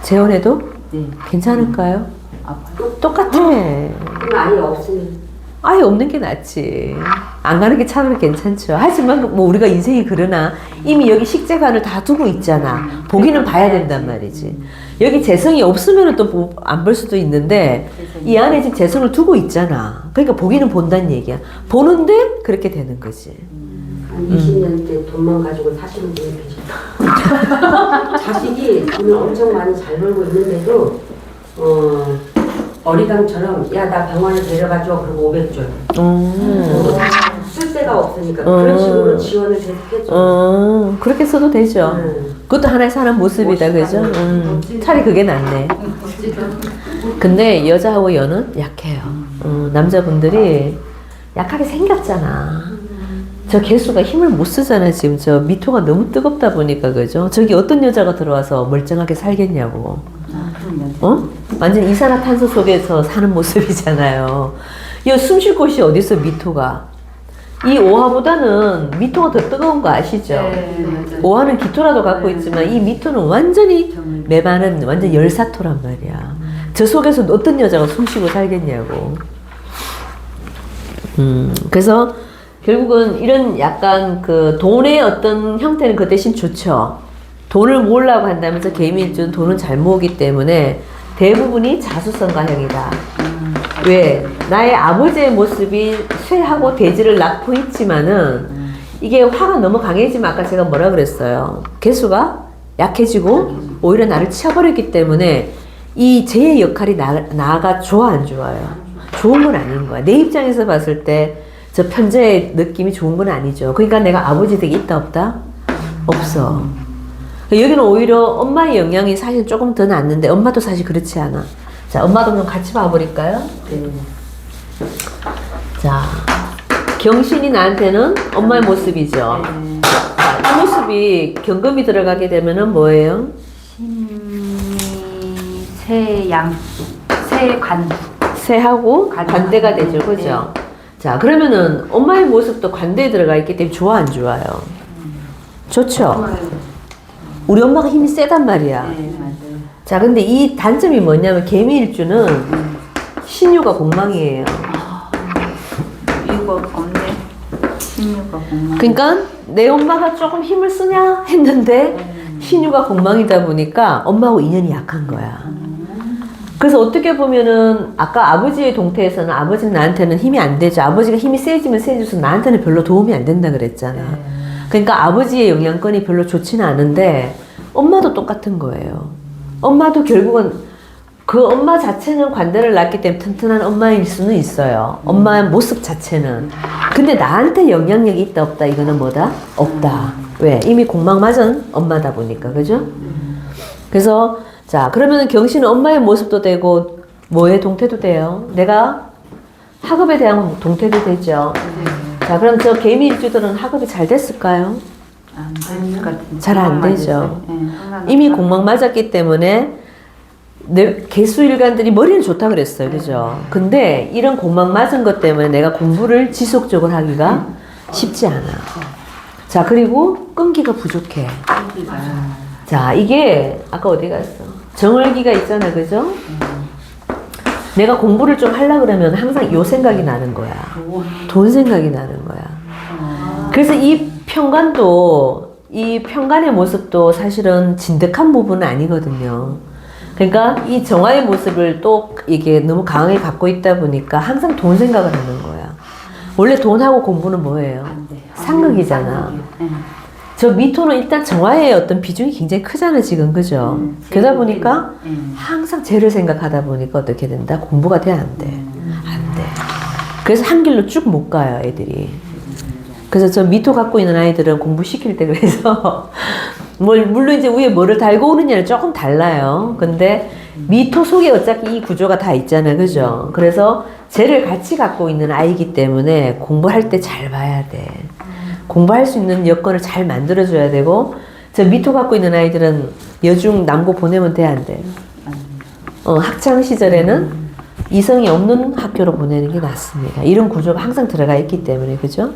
재혼해도 네. 괜찮을까요? 아파요? 똑같아. 그럼 아예 없으면 아예 없는 게 낫지. 안 가는 게 차라리 괜찮죠. 하지만 뭐 우리가 인생이 그러나 이미 여기 식재관을 다 두고 있잖아. 보기는 봐야 된단 말이지. 여기 재성이 없으면 또 안 볼 수도 있는데 이 안에 지금 재성을 두고 있잖아. 그러니까 보기는 본다는 얘기야. 보는데 그렇게 되는 거지. 한 20년 때 돈만 가지고 사시는 분이 계시다. 자식이 돈을 엄청 많이 잘 벌고 있는데도 어리광처럼 야 나 병원에 데려가줘 그러고 500줘. 쓸 데가 없으니까 그런 식으로 지원을 계속 해줘. 그렇게 써도 되죠. 그것도 하나의 사람 모습이다, 그죠? 차라리 그게 낫네. 근데 여자하고 여는 약해요. 남자분들이 약하게 생겼잖아. 저 개수가 힘을 못 쓰잖아, 지금. 저 미토가 너무 뜨겁다 보니까, 그죠? 저기 어떤 여자가 들어와서 멀쩡하게 살겠냐고. 완전 이산화탄소 속에서 사는 모습이잖아요. 숨 쉴 곳이 어딨어, 미토가. 이 오화보다는 미토가 더 뜨거운 거 아시죠? 네, 오화는 기토라도 갖고 있지만 이 미토는 완전히 메마른 완전 열사토란 말이야. 저 속에서 어떤 여자가 숨 쉬고 살겠냐고. 그래서 결국은 이런 약간 그 돈의 어떤 형태는 그 대신 좋죠. 돈을 모으려고 한다면서 개미일주는 돈은 잘 모으기 때문에 대부분이 자수성가형이다. 왜? 나의 아버지의 모습이 쇠하고 대지를 낳고 있지만은 이게 화가 너무 강해지면 아까 제가 뭐라 그랬어요? 개수가 약해지고 오히려 나를 치워버렸기 때문에 이 제 역할이 나가 좋아 안 좋아요? 좋은 건 아닌 거야. 내 입장에서 봤을 때 저 편재의 느낌이 좋은 건 아니죠. 그러니까 내가 아버지 댁에 있다 없다? 없어. 여기는 오히려 엄마의 영향이 사실 조금 더 낫는데 엄마도 사실 그렇지 않아. 자, 엄마도 좀 같이 봐버릴까요? 네. 자, 경신이 나한테는 엄마의 모습이죠. 자, 이 모습이 경금이 들어가게 되면은 뭐예요? 새양, 새관. 새하고 관대가 되죠, 그죠? 자, 그러면은 엄마의 모습도 관대에 들어가 있기 때문에 좋아 안 좋아요? 좋죠. 우리 엄마가 힘이 세단 말이야. 네, 맞아요. 자, 근데 이 단점이 뭐냐면 개미일주는 신유가 공망이에요. 이거 없네. 16가 공망. 그러니까 내 엄마가 조금 힘을 쓰냐 했는데 신유가 공망이다 보니까 엄마하고 인연이 약한 거야. 그래서 어떻게 보면은 아까 아버지의 동태에서는 아버지는 나한테는 힘이 안 되죠. 아버지가 힘이 세지면 세져서 나한테는 별로 도움이 안 된다 그랬잖아. 그러니까 아버지의 영향권이 별로 좋지는 않은데 엄마도 똑같은 거예요. 엄마도 결국은 그 엄마 자체는 관대를 낳기 때문에 튼튼한 엄마일 수는 있어요. 엄마의 모습 자체는. 근데 나한테 영향력이 있다 없다 이거는 뭐다? 없다. 왜? 이미 공망 맞은 엄마다 보니까 그죠? 그래서 자 그러면은 경신은 엄마의 모습도 되고 뭐의 동태도 돼요. 내가 학업에 대한 동태도 되죠. 자 그럼 저 개미일주들은 학업이 잘 됐을까요? 안될것 같은데. 잘 안 되죠. 네, 이미 공망 맞았기 때문에 개수일간들이 머리는 좋다 그랬어요. 그죠? 근데 이런 공망 맞은 것 때문에 내가 공부를 지속적으로 하기가 쉽지 않아. 자, 그리고 끈기가 부족해. 자, 이게 아까 어디 갔어? 정월기가 있잖아. 그죠? 내가 공부를 좀 하려고 그러면 항상 요 생각이 나는 거야. 돈 생각이 나는 거야. 그래서 이 편관도, 이 편관의 모습도 사실은 진득한 부분은 아니거든요. 그러니까 이 정화의 모습을 또 이게 너무 강하게 갖고 있다 보니까 항상 돈 생각을 하는 거야. 원래 돈하고 공부는 뭐예요? 상극이잖아. 저 미토는 일단 정화의 어떤 비중이 굉장히 크잖아 지금 그죠? 그러다 보니까 항상 쟤를 생각하다 보니까 어떻게 된다? 공부가 돼 안 돼? 안 돼. 그래서 한 길로 쭉 못 가요 애들이. 그래서 저 미토 갖고 있는 아이들은 공부시킬 때 그래서 물론 이제 위에 뭐를 달고 오느냐는 조금 달라요. 근데 미토 속에 어차피 이 구조가 다 있잖아요. 그죠? 그래서 쟤를 같이 갖고 있는 아이기 때문에 공부할 때 잘 봐야 돼. 공부할 수 있는 여건을 잘 만들어줘야 되고, 저 미토 갖고 있는 아이들은 여중 남고 보내면 돼, 안 돼? 학창 시절에는 이성이 없는 학교로 보내는 게 낫습니다. 이런 구조가 항상 들어가 있기 때문에, 그죠?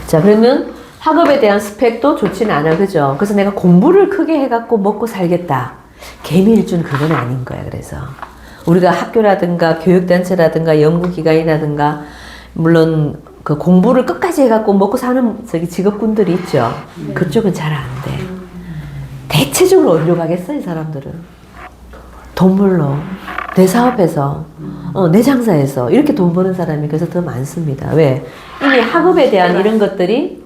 자, 그러면 학업에 대한 스펙도 좋지는 않아, 그죠? 그래서 내가 공부를 크게 해갖고 먹고 살겠다. 개미일주는 그건 아닌 거야, 그래서. 우리가 학교라든가 교육단체라든가 연구기관이라든가, 물론 그 공부를 끝까지 해갖고 먹고 사는 저기 직업군들이 있죠. 그쪽은 잘 안 돼. 대체적으로 어디로 가겠어, 이 사람들은? 돈 벌러. 내 사업에서, 내 장사에서 이렇게 돈 버는 사람이 그래서 더 많습니다. 왜? 이미 학업에 대한 이런 것들이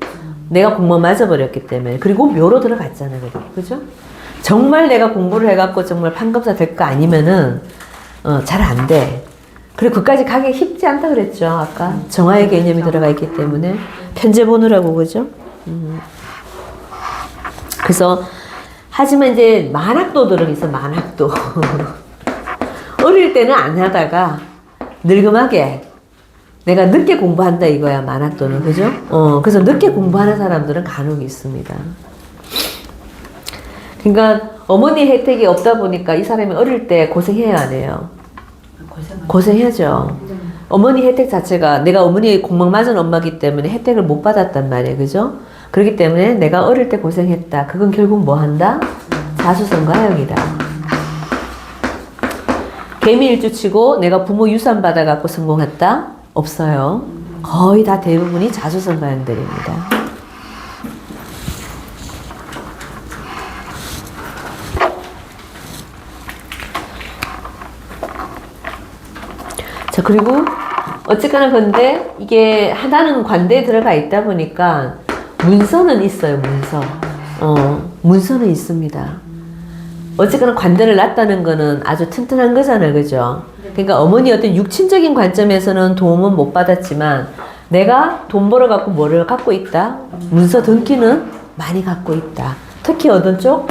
내가 공부 맞아버렸기 때문에. 그리고 묘로 들어갔잖아요. 그죠? 정말 내가 공부를 해갖고 정말 판검사 될 거 아니면은, 잘 안 돼. 그리고 그까지 가기 쉽지 않다 그랬죠. 아까 정화의 개념이 들어가 있기 때문에. 편제 보느라고, 그죠? 그래서, 하지만 이제 만학도들은 있어, 만학도. 어릴 때는 안 하다가 늙음하게 내가 늦게 공부한다 이거야, 만학도는. 그죠? 그래서 늦게 공부하는 사람들은 간혹 있습니다. 그러니까 어머니 혜택이 없다 보니까 이 사람이 어릴 때 고생해야 안 해요. 고생해야죠. 어머니 혜택 자체가 내가 어머니 공망 맞은 엄마기 때문에 혜택을 못 받았단 말이에요. 그죠? 그렇기 때문에 내가 어릴 때 고생했다. 그건 결국 뭐 한다? 자수성가형이다. 개미일주 치고 내가 부모 유산 받아갖고 성공했다? 없어요. 거의 다 대부분이 자수성가형들입니다. 자, 그리고 어쨌거나 근데 이게 하나는 관대에 들어가 있다 보니까 문서는 있어요, 문서. 문서는 있습니다. 어쨌거나 관대를 낳았다는 거는 아주 튼튼한 거잖아요, 그죠? 그러니까 어머니 어떤 육친적인 관점에서는 도움은 못 받았지만 내가 돈 벌어갖고 뭐를 갖고 있다? 문서 등기는 많이 갖고 있다. 특히 어떤 쪽?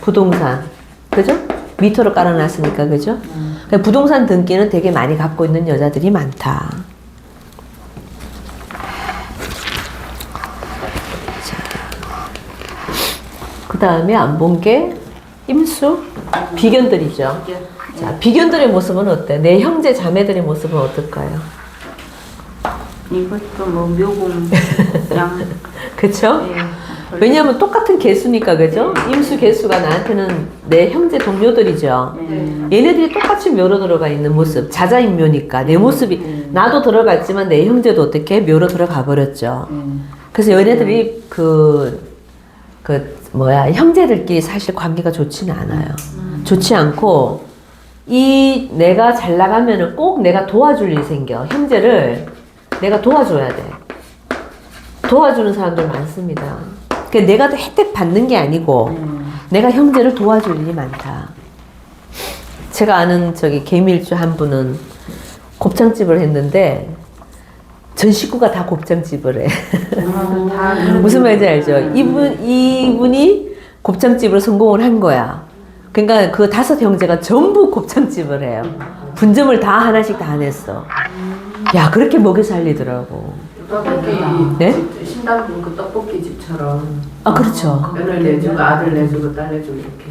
부동산. 그죠? 미터로 깔아놨으니까, 그죠? 그러니까 부동산 등기는 되게 많이 갖고 있는 여자들이 많다. 그 다음에 안 본 게 임수? 비견들이죠. 자, 비견들의 모습은 어때? 내 형제 자매들의 모습은 어떨까요? 이것도 뭐 묘공 양. 그쵸? 예. 왜냐하면 똑같은 개수니까, 그죠? 임수 개수가 나한테는 내 형제 동료들이죠. 얘네들이 똑같이 묘로 들어가 있는 모습. 자자인묘니까 내 모습이 나도 들어갔지만 내 형제도 어떻게 묘로 들어가 버렸죠. 그래서 얘네들이 형제들끼리 사실 관계가 좋지는 않아요. 좋지 않고 이 내가 잘 나가면은 꼭 내가 도와줄 일이 생겨. 형제를 내가 도와줘야 돼. 도와주는 사람들 많습니다. 그러니까 내가 혜택 받는 게 아니고 내가 형제를 도와줄 일이 많다. 제가 아는 저기 개미일주 한 분은 곱창집을 했는데 전 식구가 다 곱창집을 해. 무슨 말인지 알죠? 이분이 곱창집으로 성공을 한 거야. 그러니까 그 5형제가 전부 곱창집을 해요. 분점을 다 하나씩 다 냈어. 야, 그렇게 먹여 살리더라고. 떡볶이 네? 신당동 그 떡볶이 집처럼 아, 그렇죠. 며느리 내주고 아들 내주고 딸 내주고 이렇게.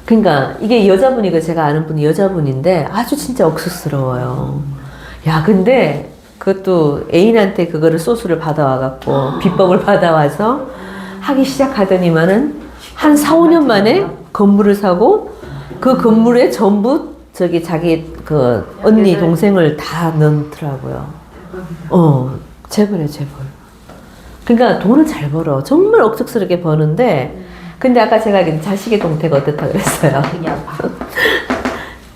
그러니까 이게 여자분이고 제가 아는 분이 여자분인데 아주 진짜 억수스러워요. 야, 근데 그것도 애인한테 그거를 소스를 받아와갖고 비법을 받아와서 하기 시작하더니만은 한 4, 5년 만에 건물을 사고 그 건물에 전부 저기 자기 그 언니 동생을 다 넣더라고요. 재벌이에요, 재벌. 그러니까 돈을 잘 벌어. 정말 억척스럽게 버는데 근데 아까 제가 자식의 동태가 어떻다 그랬어요.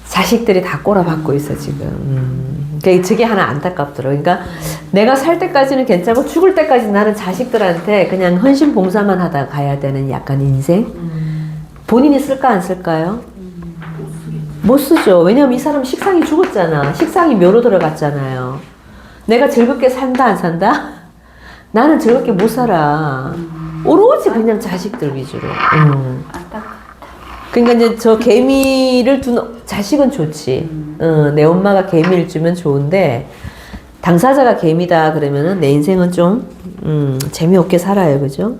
자식들이 다 꼬라박고 있어 지금. 그러니까 저게 하나 안타깝더라고. 그러니까 내가 살 때까지는 괜찮고 죽을 때까지 나는 자식들한테 그냥 헌신 봉사만 하다 가야 되는 약간 인생. 본인이 쓸까 안 쓸까요? 못 쓰죠. 왜냐면 이 사람 식상이 죽었잖아. 식상이 묘로 들어갔잖아요. 내가 즐겁게 산다 안 산다? 나는 즐겁게 못 살아. 오로지 그냥 자식들 위주로. 그러니까 이제 저 개미를 둔 자식은 좋지. 내 엄마가 개미를 주면 좋은데 당사자가 개미다 그러면은 내 인생은 좀 재미없게 살아요, 그죠?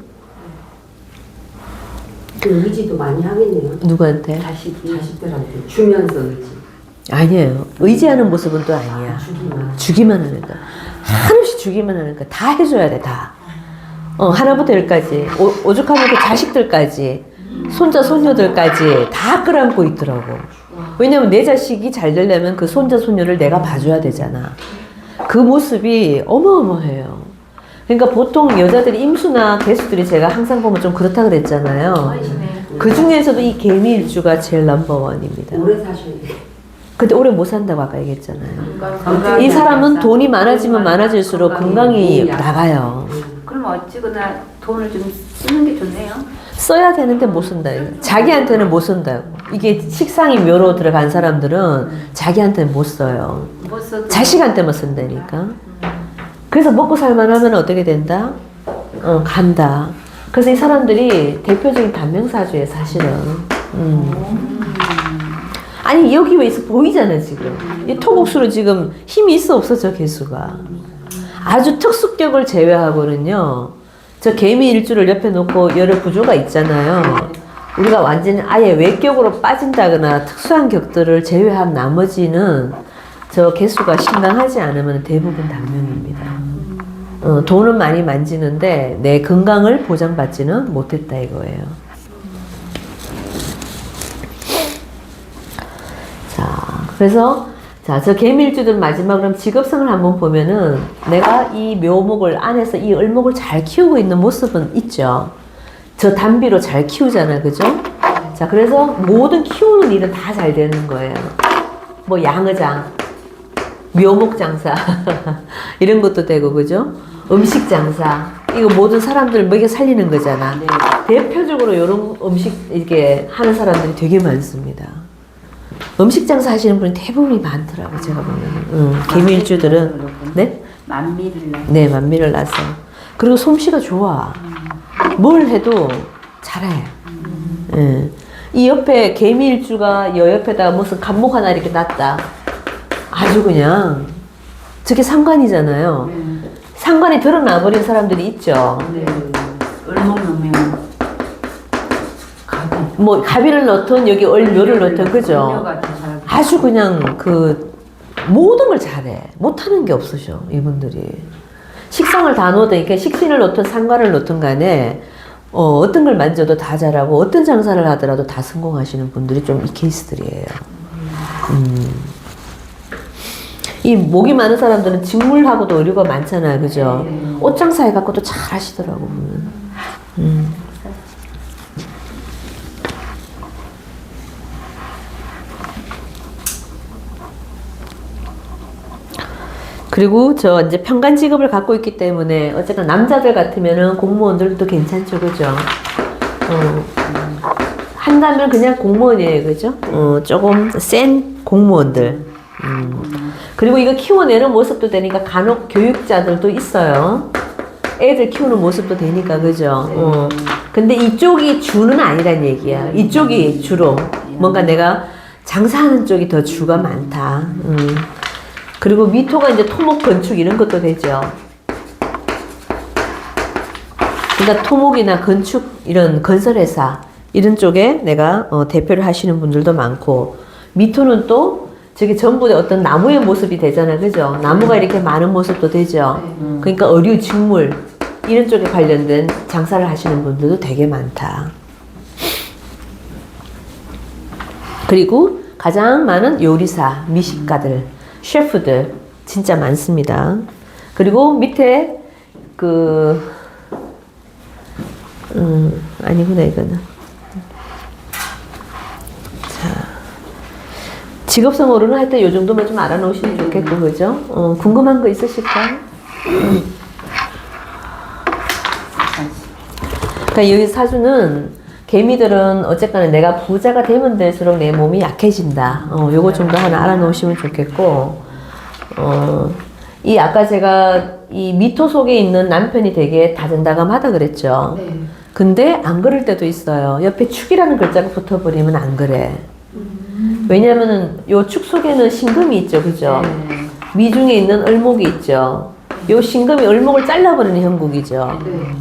그 의지도 많이 하겠네요. 누구한테? 자식들한테 주면서 의지. 아니에요. 의지하는 모습은 또 아니야. 주기만 하는 거. 한없이 주기만 하는 거. 다 해줘야 돼, 다. 하나부터 열까지. 오죽하면 그 자식들까지. 손자, 손녀들까지 다 끌어안고 있더라고. 왜냐면 내 자식이 잘 되려면 그 손자, 손녀를 내가 봐줘야 되잖아. 그 모습이 어마어마해요. 그러니까 보통 여자들이 임수나 개수들이 제가 항상 보면 좀 그렇다 그랬잖아요. 그 중에서도 이 개미일주가 제일 넘버원입니다. 오래 사셔야 돼. 근데 오래 못 산다고 아까 얘기했잖아요. 건강이 이 사람은 안 돈이 많아지면 많아질수록 건강이 나가요. 그럼 어찌거나 돈을 좀 쓰는 게 좋네요. 써야 되는데 못 쓴다. 자기한테는 못 쓴다고. 이게 식상이 묘로 들어간 사람들은 자기한테는 못 써요. 못 써도 자식한테만 쓴다니까. 그래서 먹고 살만하면 어떻게 된다? 간다. 그래서 이 사람들이 대표적인 단명사주예요, 사실은. 아니 여기 왜 있어 보이잖아 지금. 이 토국수로 지금 힘이 있어 없어 저 개수가. 아주 특수격을 제외하고는요. 저 개미 일주를 옆에 놓고 여러 구조가 있잖아요. 우리가 완전히 아예 외격으로 빠진다거나 특수한 격들을 제외한 나머지는 저 개수가 신강하지 않으면 대부분 단명입니다. 돈은 많이 만지는데 내 건강을 보장받지는 못했다 이거예요. 자, 그래서 저 개미일주들 마지막 그럼 직업성을 한번 보면은 내가 이 묘목을 안에서 이 을목을 잘 키우고 있는 모습은 있죠. 저 단비로 잘 키우잖아, 그죠? 자, 그래서 모든 키우는 일은 다 잘 되는 거예요. 뭐 양의장, 묘목 장사 이런 것도 되고, 그죠? 음식 장사 이거 모든 사람들 먹여 살리는 거잖아. 네. 대표적으로 이런 음식 이렇게 하는 사람들이 되게 많습니다. 음식 장사 하시는 분이 대부분이 많더라고 제가 보면. 개미일주들은 네? 만미를 내. 네, 만미를 나서. 그리고 솜씨가 좋아. 뭘 해도 잘해. 예. 이 옆에 개미일주가 여 옆에다가 무슨 감목 하나 이렇게 놨다. 아주 그냥 저게 상관이잖아요. 상관이 드러나 버린 사람들이 있죠. 네. 을목 넣으면 뭐 가비를 넣든 여기 을묘를 넣든 그죠. 그녀가 더 잘. 아주 그냥 그 모든 걸 잘해. 못하는 게 없으셔 이분들이. 식상을 다 넣어도 그러니까 식신을 넣든 상관을 넣든 간에 어떤 걸 만져도 다 잘하고 어떤 장사를 하더라도 다 성공하시는 분들이 좀 이 케이스들이에요. 이 목이 많은 사람들은 직물하고도 의류가 많잖아요, 그죠? 옷 장사 해갖고도 잘 하시더라고 보면. 그리고 저 이제 평간 직업을 갖고 있기 때문에 어쨌든 남자들 같으면은 공무원들도 괜찮죠, 그죠? 한다면 그냥 공무원이에요, 그죠? 조금 센 공무원들. 그리고 이거 키워내는 모습도 되니까 간혹 교육자들도 있어요. 애들 키우는 모습도 되니까, 그죠? 근데 이쪽이 주는 아니란 얘기야. 이쪽이 주로. 뭔가 내가 장사하는 쪽이 더 주가 많다. 그리고 미토가 이제 토목 건축 이런 것도 되죠. 그러니까 토목이나 건축 이런 건설회사 이런 쪽에 내가 대표를 하시는 분들도 많고, 미토는 또 저게 전부 어떤 나무의 모습이 되잖아요, 그죠? 나무가 이렇게 많은 모습도 되죠. 그러니까 의류, 직물 이런 쪽에 관련된 장사를 하시는 분들도 되게 많다. 그리고 가장 많은 요리사, 미식가들, 셰프들 진짜 많습니다. 그리고 밑에 아니구나 이거는. 자, 직업성어로는 하여튼 요 정도만 좀 알아놓으시면 좋겠고, 그죠? 궁금한 거 있으실까요? 그러니까 여기 사주는 개미들은 어쨌거나 내가 부자가 되면 될수록 내 몸이 약해진다. 요거 정도 하나 알아놓으시면 좋겠고, 이 아까 제가 이 미토 속에 있는 남편이 되게 다정다감하다 그랬죠. 네. 근데 안 그럴 때도 있어요. 옆에 축이라는 글자가 붙어버리면 안 그래. 왜냐면은 요 축 속에는 신금이 있죠, 그죠? 네. 미중에 있는 을목이 있죠. 요 신금이 을목을 잘라버리는 형국이죠. 네.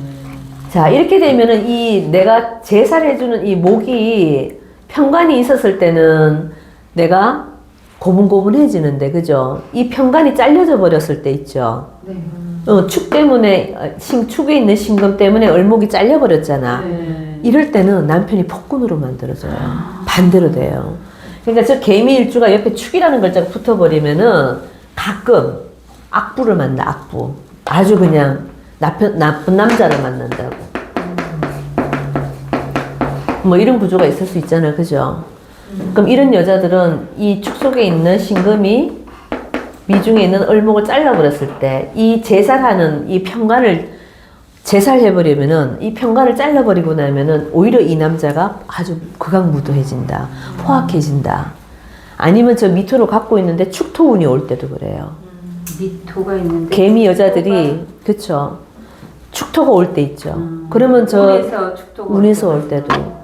자, 이렇게 되면은 이 내가 제사를 해주는 이 목이 편관이 있었을 때는 내가 고분고분해지는데, 그죠? 이 편관이 잘려져 버렸을 때 있죠. 네. 축 때문에, 축에 있는 신금 때문에 을목이 잘려버렸잖아. 네. 이럴 때는 남편이 폭군으로 만들어져요. 반대로 돼요. 그러니까 저 개미 일주가 옆에 축이라는 글자가 붙어버리면은 가끔 악부를 만나, 악부. 아주 그냥 나쁜 남자를 만난다고. 뭐 이런 구조가 있을 수 있잖아요, 그죠? 그럼 이런 여자들은 이 축 속에 있는 신금이 미중에 있는 을목을 잘라버렸을 때 이 제살하는 이 편관을 제살해버리면은 이 편관을 잘라버리고 나면은 오히려 이 남자가 아주 극악무도해진다, 포악해진다. 아니면 저 미토를 갖고 있는데 축토운이 올 때도 그래요. 미토가 있는데 개미 여자들이 그쵸, 축토가 올 때 있죠. 그러면 운에서 축토가 운에서 올 때도,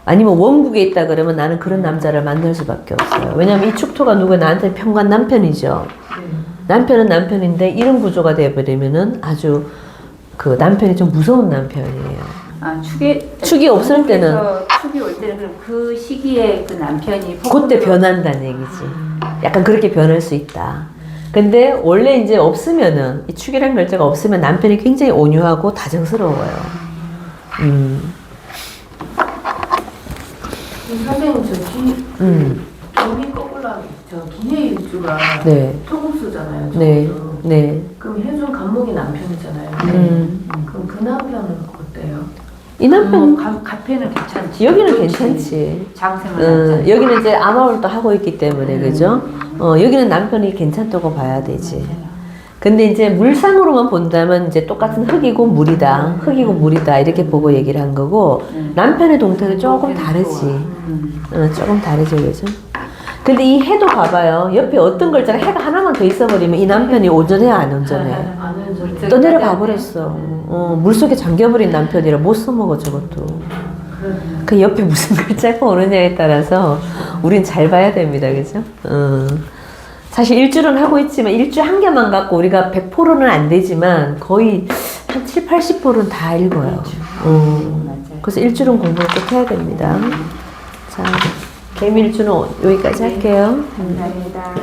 아니면 원국에 있다 그러면 나는 그런 남자를 만날 수밖에 없어요. 왜냐면 이 축토가 누구야? 나한테 편관 남편이죠. 남편은 남편인데 이런 구조가 되어버리면은 아주 그 남편이 좀 무서운 남편이에요. 축이 없을 때는, 축이 올 때는 그럼 그 시기에 그 남편이 그때 변한다는 얘기지. 약간 그렇게 변할 수 있다. 근데 원래 이제 없으면은, 이 축이라는 글자가 없으면 남편이 굉장히 온유하고 다정스러워요. 선생님 돈이 거꾸라 저 기해 일주가 네. 토국수잖아요. 네. 저것도. 네. 그럼 해준 간목이 남편이잖아요. 그럼 그 남편은 어때요? 이 남편, 가페는 괜찮지. 여기는 좋지. 괜찮지. 장생활 하잖아. 여기는 이제 암화울도 하고 있기 때문에, 그죠? 여기는 남편이 괜찮다고 봐야 되지. 근데 이제 물상으로만 본다면 이제 똑같은 흙이고 물이다. 흙이고 물이다. 이렇게 보고 얘기를 한 거고, 남편의 동태는 조금 다르지. 조금 다르죠, 그죠? 근데 이 해도 봐봐요. 옆에 어떤 글자가 해가 하나만 더 있어버리면 이 남편이 온전해, 안 온전해? 아는 저 떠내려가 버렸어. 물속에 잠겨버린 남편이라 못 써먹어, 저것도. 그 옆에 무슨 글자가 오느냐에 따라서 우린 잘 봐야 됩니다, 그죠? 사실 일주는 하고 있지만 일주 한 개만 갖고 우리가 100%는 안 되지만 거의 한 7, 80%는 다 읽어요. 그래서 일주는 공부를 꼭 해야 됩니다. 자, 개미일주는 여기까지 할게요. 감사합니다.